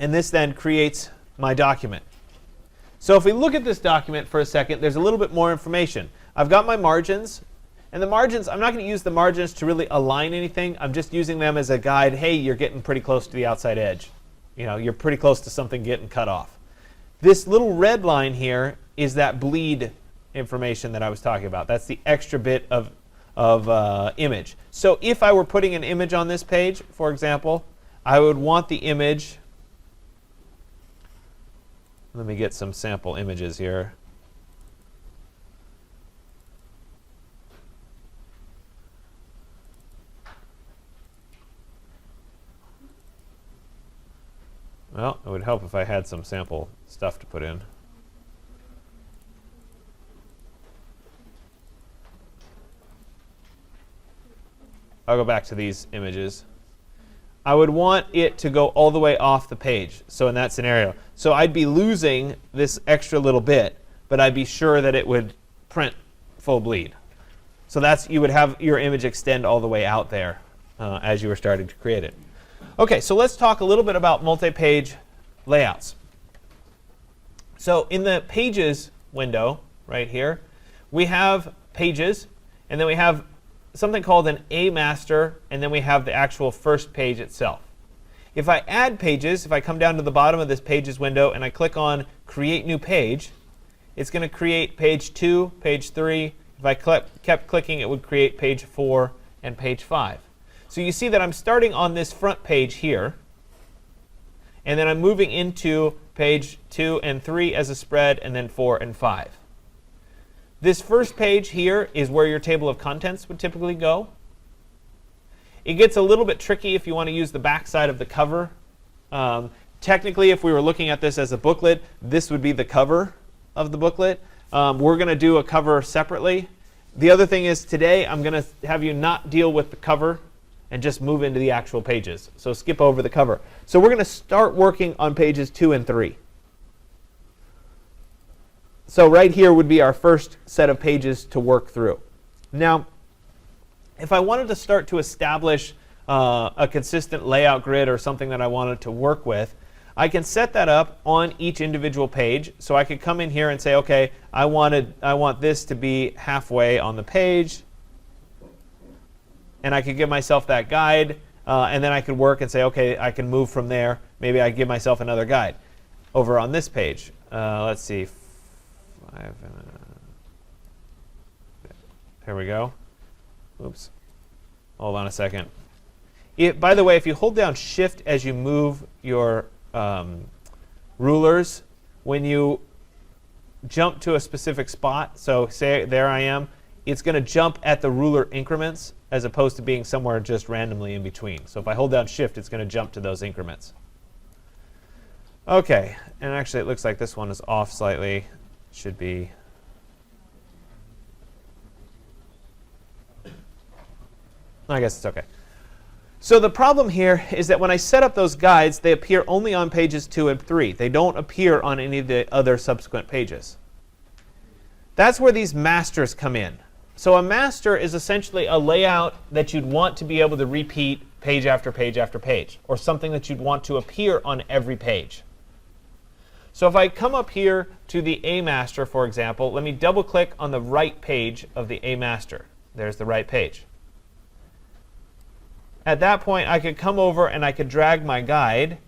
And this then creates my document. So if we look at this document for a second, there's a little bit more information. I've got my margins. And the margins, I'm not going to use the margins to really align anything. I'm just using them as a guide. Hey, you're getting pretty close to the outside edge. You're pretty close to something getting cut off. This little red line here is that bleed information that I was talking about. That's the extra bit of image. So if I were putting an image on this page, for example, I would want the image. Let me get some sample images here. Well, it would help if I had some sample stuff to put in. I'll go back to these images. I would want it to go all the way off the page, so in that scenario. So I'd be losing this extra little bit, but I'd be sure that it would print full bleed. So you would have your image extend all the way out there as you were starting to create it. OK, so let's talk a little bit about multi-page layouts. So in the Pages window right here, we have Pages, and then we have something called an A master, and then we have the actual first page itself. If I add pages, if I come down to the bottom of this Pages window and I click on Create New Page, it's going to create page 2, page 3. If I kept clicking, it would create page 4 and page 5. So you see that I'm starting on this front page here, and then I'm moving into page 2 and 3 as a spread, and then 4 and 5. This first page here is where your table of contents would typically go. It gets a little bit tricky if you want to use the back side of the cover. Technically, if we were looking at this as a booklet, this would be the cover of the booklet. We're going to do a cover separately. The other thing is today I'm going to have you not deal with the cover and just move into the actual pages. So skip over the cover. So we're going to start working on pages 2 and 3. So right here would be our first set of pages to work through. Now, if I wanted to start to establish a consistent layout grid or something that I wanted to work with, I can set that up on each individual page. So I could come in here and say, OK, I want this to be halfway on the page. And I could give myself that guide. And then I could work and say, OK, I can move from there. Maybe I give myself another guide over on this page. Let's see. There we go. Oops. Hold on a second. By the way, if you hold down Shift as you move your rulers, when you jump to a specific spot, so say there I am, it's going to jump at the ruler increments as opposed to being somewhere just randomly in between. So if I hold down Shift, it's going to jump to those increments. OK, and actually it looks like this one is off slightly. Should be. I guess it's OK. So the problem here is that when I set up those guides, they appear only on pages 2 and 3. They don't appear on any of the other subsequent pages. That's where these masters come in. So a master is essentially a layout that you'd want to be able to repeat page after page after page, or something that you'd want to appear on every page. So if I come up here to the A master, for example, let me double click on the right page of the A master. There's the right page. At that point, I could come over and I could drag my guide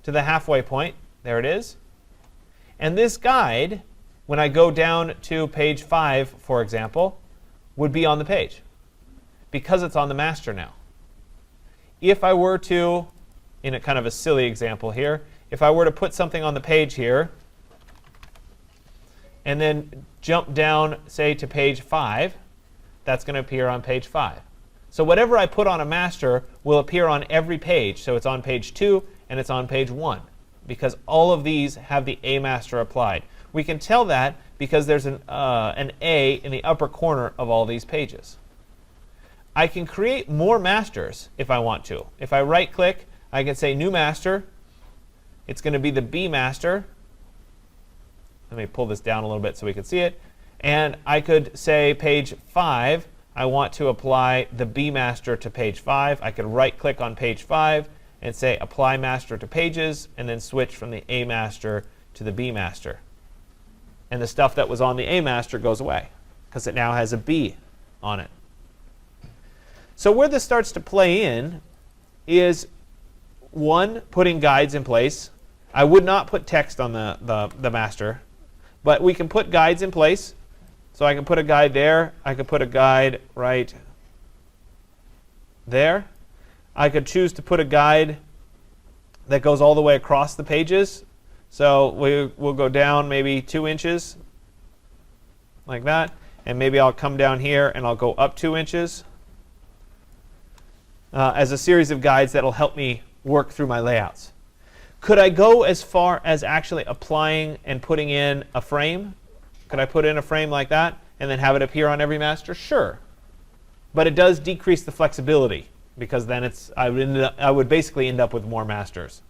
to the halfway point. There it is. And this guide, when I go down to page 5, for example, would be on the page because it's on the master now. If I were to, in a kind of a silly example here, if I were to put something on the page here and then jump down, say, to page 5, that's going to appear on page 5. So whatever I put on a master will appear on every page. So it's on page 2 and it's on page 1 because all of these have the A master applied. We can tell that because there's an A in the upper corner of all these pages. I can create more masters if I want to. If I right click, I can say New Master. It's going to be the B master. Let me pull this down a little bit so we can see it. And I could say page 5, I want to apply the B master to page 5. I could right click on page 5 and say Apply Master to Pages, and then switch from the A master to the B master. And the stuff that was on the A master goes away because it now has a B on it. So where this starts to play in is, one, putting guides in place. I would not put text on the master, but we can put guides in place. So I can put a guide there. I could put a guide right there. I could choose to put a guide that goes all the way across the pages. So we'll go down maybe 2 inches, like that. And maybe I'll come down here and I'll go up 2 inches as a series of guides that will help me work through my layouts. Could I go as far as actually applying and putting in a frame? Could I put in a frame like that and then have it appear on every master? Sure. But it does decrease the flexibility because then I would basically end up with more masters.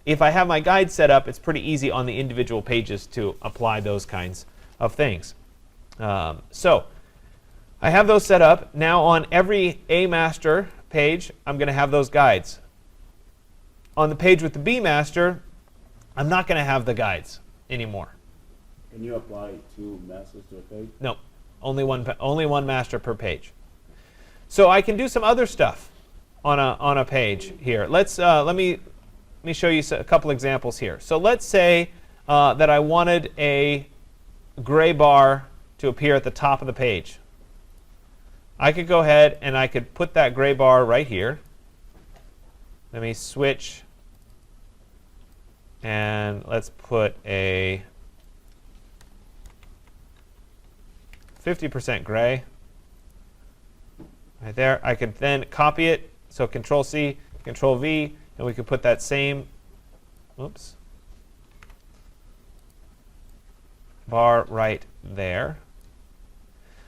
If I have my guide set up, it's pretty easy on the individual pages to apply those kinds of things. So I have those set up. Now on every A master page, I'm going to have those guides. On the page with the B master, I'm not going to have the guides anymore. Can you apply two masters to a page? No, only one master per page. So I can do some other stuff on a page here. Let me show you a couple examples here. So let's say that I wanted a gray bar to appear at the top of the page. I could go ahead and I could put that gray bar right here. Let me switch, and let's put a 50% gray right there. I could then copy it, so Control C, Control V, and we could put that same bar right there.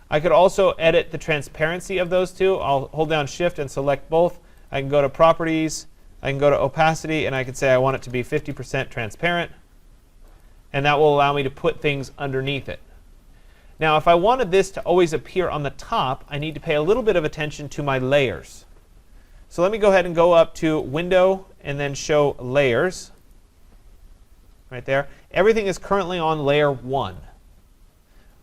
I could also edit the transparency of those two. I'll hold down Shift and select both. I can go to Properties, I can go to Opacity, and I can say I want it to be 50% transparent. And that will allow me to put things underneath it. Now, if I wanted this to always appear on the top, I need to pay a little bit of attention to my layers. So let me go ahead and go up to Window and then show Layers. Right there. Everything is currently on layer 1.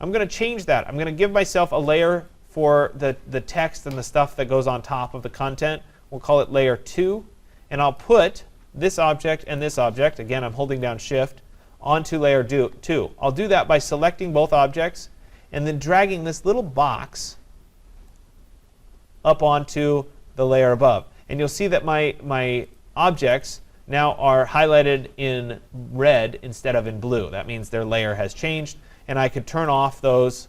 I'm going to change that. I'm going to give myself a layer for the text and the stuff that goes on top of the content. We'll call it layer 2. And I'll put this object and this object, again I'm holding down Shift, onto layer 2. I'll do that by selecting both objects and then dragging this little box up onto the layer above. And you'll see that my objects now are highlighted in red instead of in blue. That means their layer has changed. And I could turn off those,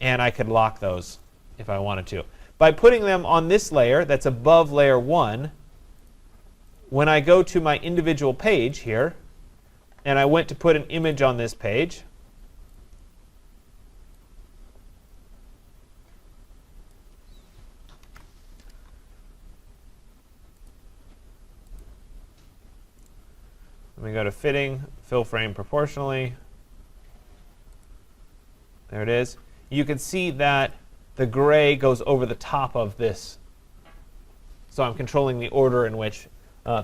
and I could lock those if I wanted to. By putting them on this layer that's above layer 1, when I go to my individual page here, and I went to put an image on this page, let me go to Fitting, Fill Frame Proportionally. There it is. You can see that the gray goes over the top of this. So I'm controlling the order in which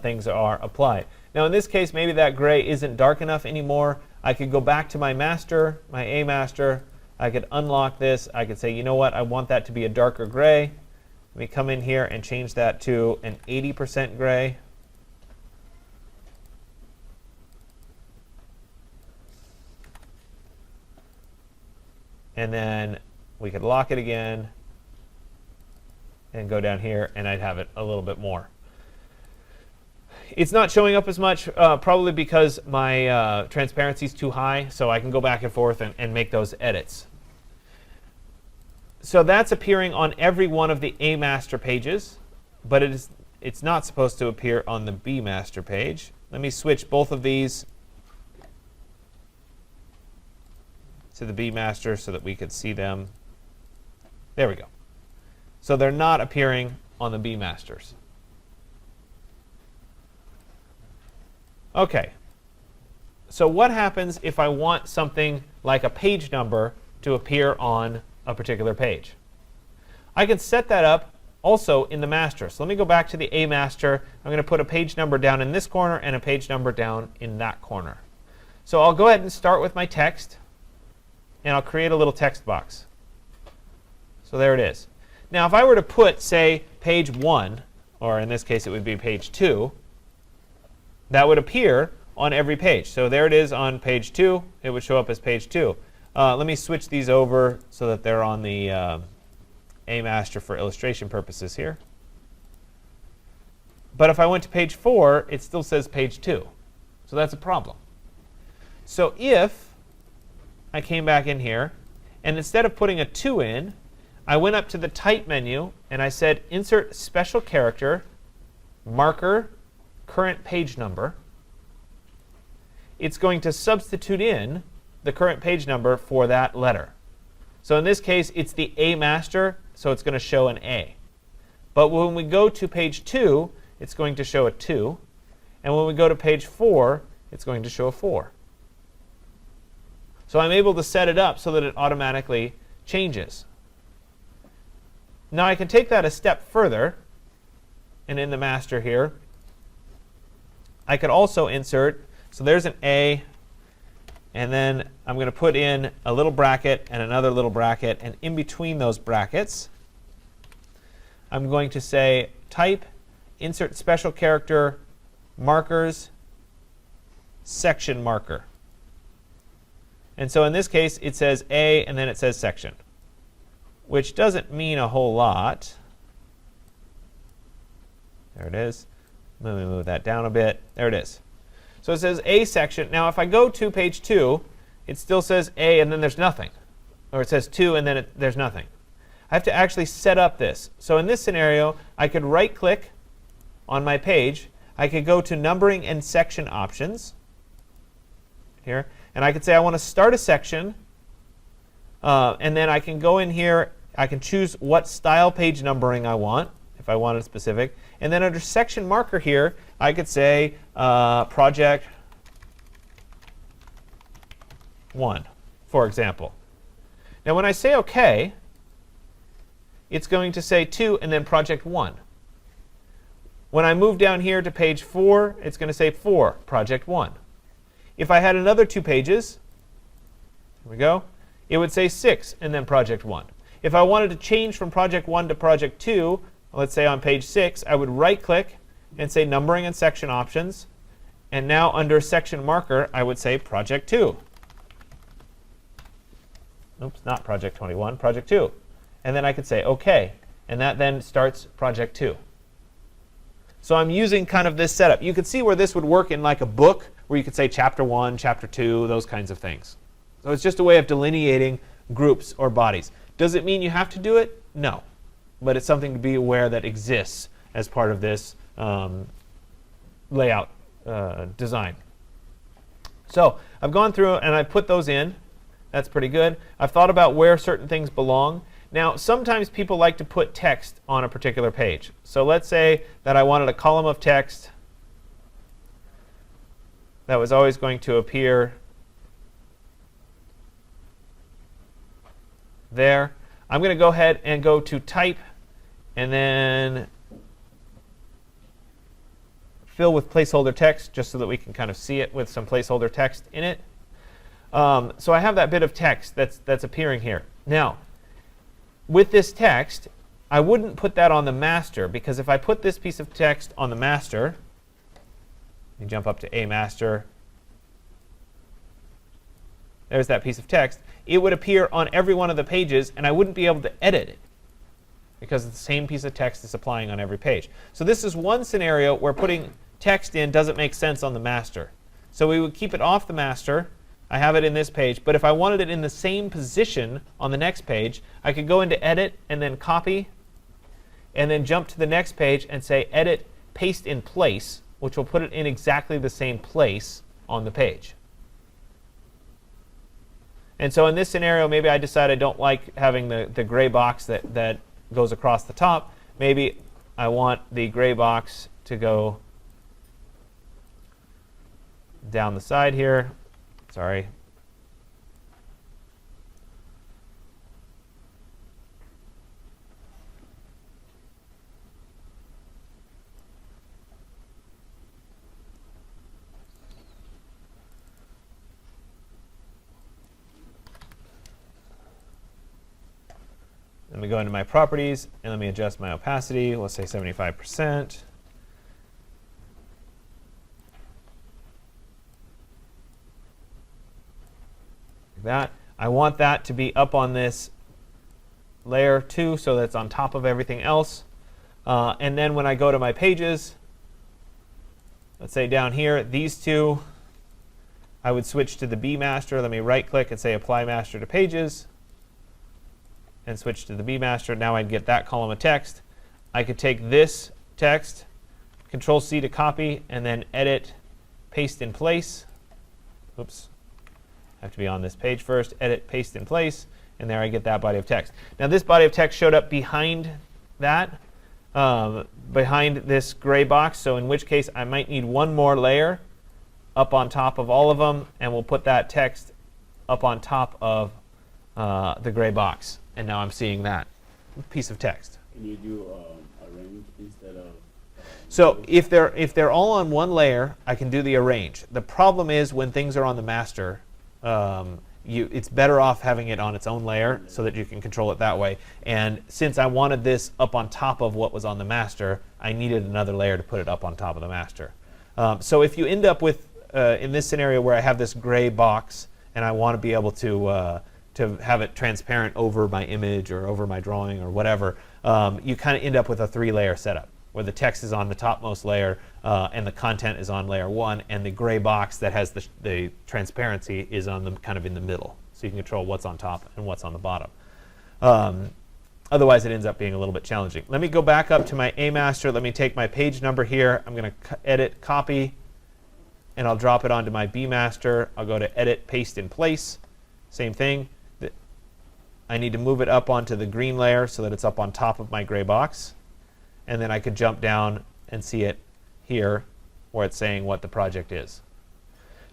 things are applied. Now in this case, maybe that gray isn't dark enough anymore. I could go back to my master, my A master. I could unlock this. I could say, you know what, I want that to be a darker gray. Let me come in here and change that to an 80% gray. And then we could lock it again and go down here, and I'd have it a little bit more. It's not showing up as much, probably because my transparency is too high, so I can go back and forth and make those edits. So that's appearing on every one of the A master pages, but it's not supposed to appear on the B master page. Let me switch both of these to the B master so that we could see them. There we go. So they're not appearing on the B masters. OK. So what happens if I want something like a page number to appear on a particular page? I can set that up also in the master. So let me go back to the A master. I'm going to put a page number down in this corner and a page number down in that corner. So I'll go ahead and start with my text. And I'll create a little text box. So there it is. Now if I were to put, say, page 1, or in this case it would be page 2, that would appear on every page. So there it is on page 2. It would show up as page 2. Let me switch these over so that they're on the A master for illustration purposes here. But if I went to page 4, it still says page 2. So that's a problem. So if I came back in here, and instead of putting a 2 in, I went up to the Type menu, and I said Insert Special Character, Marker, Current Page Number. It's going to substitute in the current page number for that letter. So in this case, it's the A master, so it's going to show an A. But when we go to page 2, it's going to show a 2. And when we go to page 4, it's going to show a 4. So I'm able to set it up so that it automatically changes. Now I can take that a step further, and in the master here, I could also insert, so there's an A, and then I'm going to put in a little bracket and another little bracket, and in between those brackets, I'm going to say type, insert special character, markers, section marker. And so in this case, it says A, and then it says section, which doesn't mean a whole lot. There it is. Let me move that down a bit. There it is. So it says A section. Now, if I go to page 2, it still says A, and then there's nothing. Or it says 2, and then there's nothing. I have to actually set up this. So in this scenario, I could right-click on my page. I could go to Numbering and Section Options here. And I could say I want to start a section. And then I can go in here. I can choose what style page numbering I want, if I wanted specific. And then under section marker here, I could say project 1, for example. Now when I say OK, it's going to say 2 and then project 1. When I move down here to page 4, it's going to say 4, project 1. If I had another 2 pages, here we go, it would say 6 and then project 1. If I wanted to change from project 1 to project 2, let's say on page 6, I would right-click and say Numbering and Section Options. And now under Section Marker, I would say project 2. Oops, not project 21, project 2. And then I could say OK. And that then starts project 2. So I'm using kind of this setup. You could see where this would work in like a book, where you could say chapter 1, chapter 2, those kinds of things. So it's just a way of delineating groups or bodies. Does it mean you have to do it? No. But it's something to be aware that exists as part of this layout design. So I've gone through and I've put those in. That's pretty good. I've thought about where certain things belong. Now, sometimes people like to put text on a particular page. So let's say that I wanted a column of text that was always going to appear there. I'm going to go ahead and go to Type and then fill with placeholder text, just so that we can kind of see it with some placeholder text in it. So I have that bit of text that's appearing here. Now, with this text, I wouldn't put that on the master, because if I put this piece of text on the master, you jump up to A master, there's that piece of text, it would appear on every one of the pages, and I wouldn't be able to edit it, because the same piece of text is applying on every page. So this is one scenario where putting text in doesn't make sense on the master. So we would keep it off the master. I have it in this page, but if I wanted it in the same position on the next page, I could go into Edit and then Copy, and then jump to the next page and say Edit, Paste in Place, which will put it in exactly the same place on the page. And so in this scenario, maybe I decide I don't like having the gray box that goes across the top. Maybe I want the gray box to go down the side here. Sorry. Let me go into my properties and let me adjust my opacity. Let's say 75%. That. I want that to be up on this layer too, so that's on top of everything else. And then when I go to my pages, let's say down here, these two, I would switch to the B master. Let me right click and say Apply Master to Pages, and switch to the B master. Now I'd get that column of text. I could take this text, Control C to copy, and then Edit, Paste in Place. Oops. I have to be on this page first. Edit, Paste in Place, and there I get that body of text. Now this body of text showed up behind that, behind this gray box, so in which case I might need one more layer up on top of all of them, and we'll put that text up on top of the gray box. And now I'm seeing that piece of text. Can you do arrange instead of? So if they're all on one layer, I can do the arrange. The problem is when things are on the master, it's better off having it on its own layer so that you can control it that way. And since I wanted this up on top of what was on the master, I needed another layer to put it up on top of the master. So if you end up with, in this scenario where I have this gray box and I want to be able to have it transparent over my image or over my drawing or whatever, you kind of end up with a 3-layer setup where the text is on the topmost layer and the content is on layer 1, and the gray box that has the transparency is on the kind of in the middle. So you can control what's on top and what's on the bottom. Otherwise, it ends up being a little bit challenging. Let me go back up to my A master. Let me take my page number here. I'm going to edit, copy, and I'll drop it onto my B master. I'll go to edit, paste in place. Same thing. I need to move it up onto the green layer so that it's up on top of my gray box. And then I could jump down and see it here where it's saying what the project is.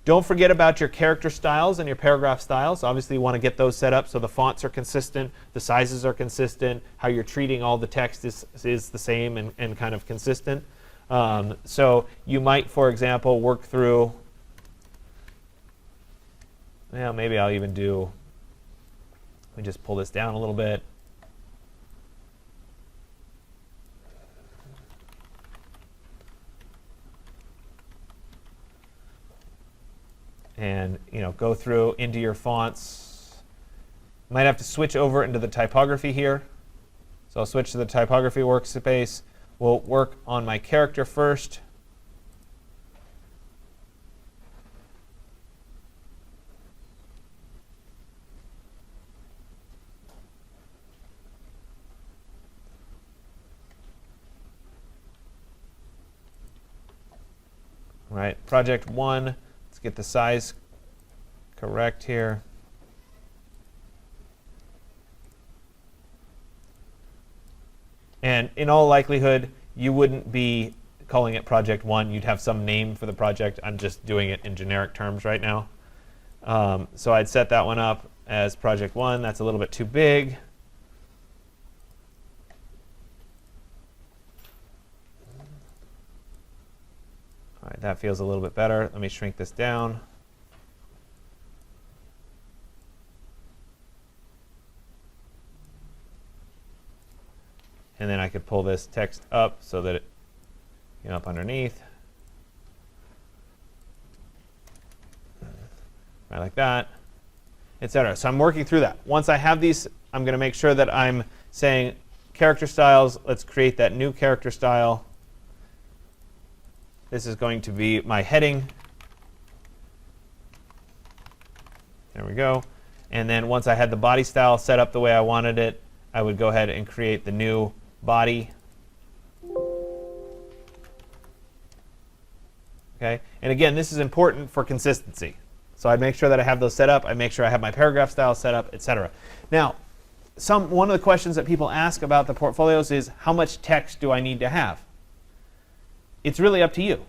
Don't forget about your character styles and your paragraph styles. Obviously, you want to get those set up so the fonts are consistent, the sizes are consistent, how you're treating all the text is the same and kind of consistent. So you might, for example, work through, well, maybe I'll even do, let me just pull this down a little bit. And go through into your fonts. Might have to switch over into the typography here. So I'll switch to the typography workspace. We'll work on my character first. All right, project 1. Let's get the size correct here. And in all likelihood, you wouldn't be calling it project 1. You'd have some name for the project. I'm just doing it in generic terms right now. So I'd set that one up as project 1. That's a little bit too big. All right, that feels a little bit better. Let me shrink this down. And then I could pull this text up so that it, up underneath. Right, like that, etc. So I'm working through that. Once I have these, I'm going to make sure that I'm saying character styles. Let's create that new character style. This is going to be my heading. There we go. And then once I had the body style set up the way I wanted it, I would go ahead and create the new body. Okay. And again, this is important for consistency. So I'd make sure that I have those set up. I make sure I have my paragraph style set up, etc. Now, one of the questions that people ask about the portfolios is, how much text do I need to have? It's really up to you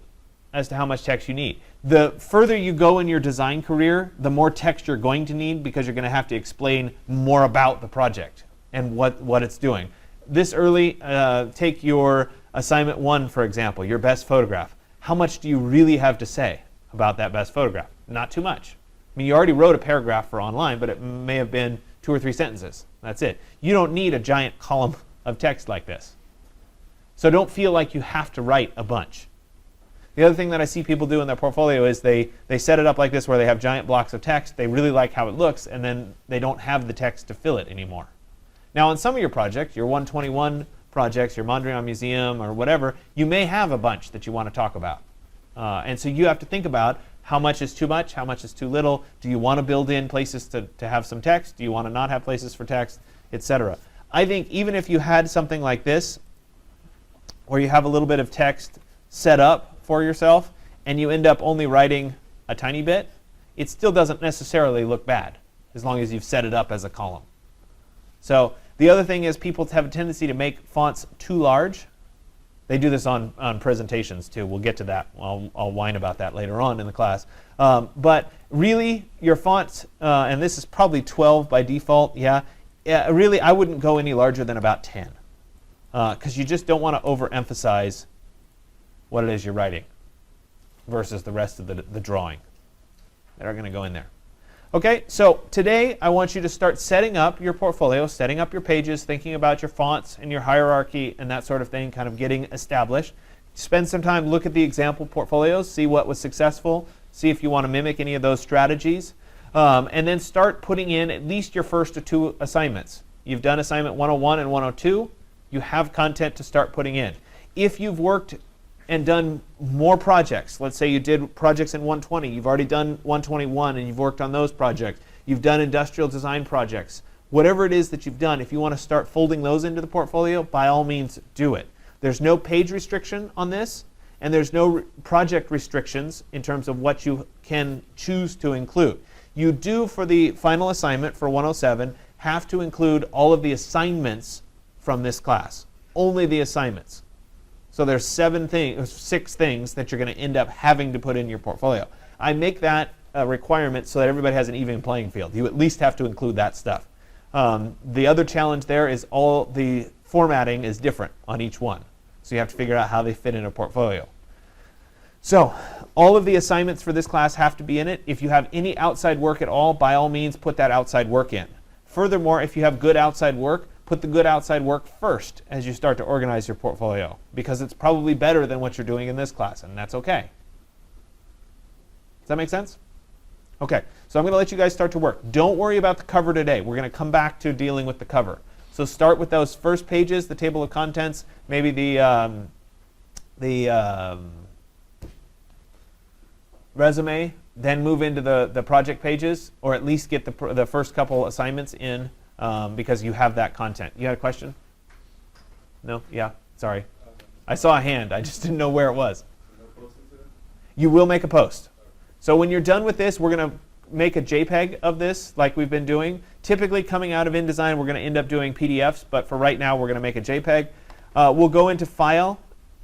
as to how much text you need. The further you go in your design career, the more text you're going to need because you're going to have to explain more about the project and what it's doing. This early, take your assignment 1, for example, your best photograph. How much do you really have to say about that best photograph? Not too much. I mean, you already wrote a paragraph for online, but it may have been 2 or 3 sentences. That's it. You don't need a giant column of text like this. So don't feel like you have to write a bunch. The other thing that I see people do in their portfolio is they set it up like this where they have giant blocks of text. They really like how it looks, and then they don't have the text to fill it anymore. Now, on some of your projects, your 121 projects, your Mondrian Museum, or whatever, you may have a bunch that you want to talk about. And so you have to think about how much is too much, how much is too little. Do you want to build in places to have some text? Do you want to not have places for text, etc.? I think even if you had something like this, where you have a little bit of text set up for yourself, and you end up only writing a tiny bit, it still doesn't necessarily look bad, as long as you've set it up as a column. So the other thing is people have a tendency to make fonts too large. They do this on presentations too. We'll get to that. I'll whine about that later on in the class. But really, your fonts, and this is probably 12 by default, really, I wouldn't go any larger than about 10. because you just don't want to overemphasize what it is you're writing versus the rest of the drawing that are going to go in there. Okay, so today I want you to start setting up your portfolio, setting up your pages, thinking about your fonts and your hierarchy and that sort of thing, kind of getting established. Spend some time, look at the example portfolios, see what was successful, see if you want to mimic any of those strategies, and then start putting in at least your first or two assignments. You've done assignment 101 and 102, you have content to start putting in. If you've worked and done more projects, let's say you did projects in 120, you've already done 121 and you've worked on those projects, you've done industrial design projects, whatever it is that you've done, if you want to start folding those into the portfolio, by all means do it. There's no page restriction on this, and there's no project restrictions in terms of what you can choose to include. You do, for the final assignment for 107, have to include all of the assignments from this class, only the assignments. So there's 6 things that you're going to end up having to put in your portfolio. I make that a requirement so that everybody has an even playing field. You at least have to include that stuff. The other challenge there is all the formatting is different on each one. So you have to figure out how they fit in a portfolio. So all of the assignments for this class have to be in it. If you have any outside work at all, by all means put that outside work in. Furthermore, if you have good outside work, put the good outside work first as you start to organize your portfolio, because it's probably better than what you're doing in this class, and that's okay. Does that make sense? Okay, so I'm going to let you guys start to work. Don't worry about the cover today. We're going to come back to dealing with the cover. So start with those first pages, the table of contents, maybe the resume, then move into the project pages, or at least get the first couple assignments in, because you have that content. You had a question? No? Yeah? Sorry. I saw a hand. I just didn't know where it was. You will make a post. So when you're done with this, we're going to make a JPEG of this like we've been doing. Typically coming out of InDesign, we're going to end up doing PDFs, but for right now, we're going to make a JPEG. We'll go into File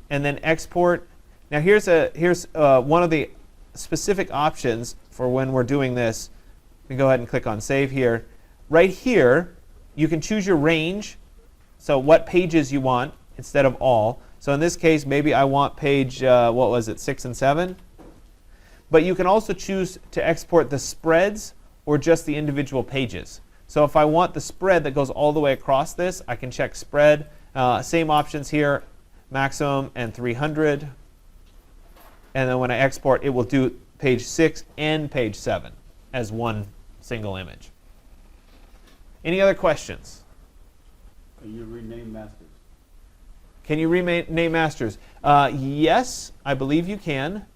and then Export. Now here's one of the specific options for when we're doing this. We can go ahead and click on Save here. Right here, you can choose your range, so what pages you want instead of all. So in this case, maybe I want page, 6 and 7. But you can also choose to export the spreads or just the individual pages. So if I want the spread that goes all the way across this, I can check Spread. Same options here, maximum and 300. And then when I export, it will do page 6 and page 7 as one single image. Any other questions? Can you rename masters? Can you rename masters? Yes, I believe you can.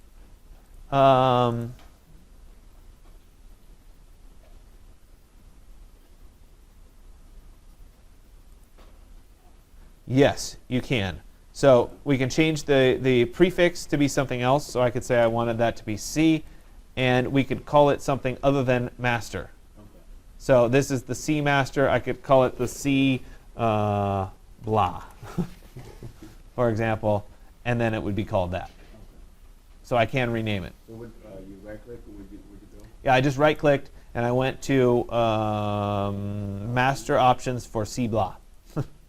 Yes, you can. So we can change the prefix to be something else. So I could say I wanted that to be C, and we could call it something other than master. Okay. So this is the C master. I could call it the C blah, for example, and then it would be called that. Okay. So I can rename it. So would you right click or would you go? Yeah, I just right clicked and I went to master options for C blah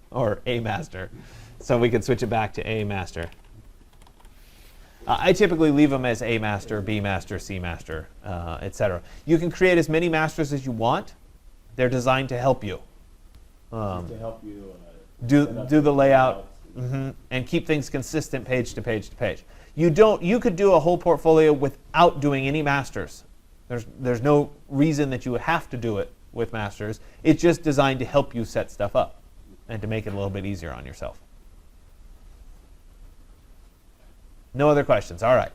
or A master. So we could switch it back to A master. I typically leave them as A master, B master, C master, etc. You can create as many masters as you want. They're designed to help you. To help you Do the layout layouts. and keep things consistent page to page to page. You could do a whole portfolio without doing any masters. There's no reason that you would have to do it with masters. It's just designed to help you set stuff up and to make it a little bit easier on yourself. No other questions? All right.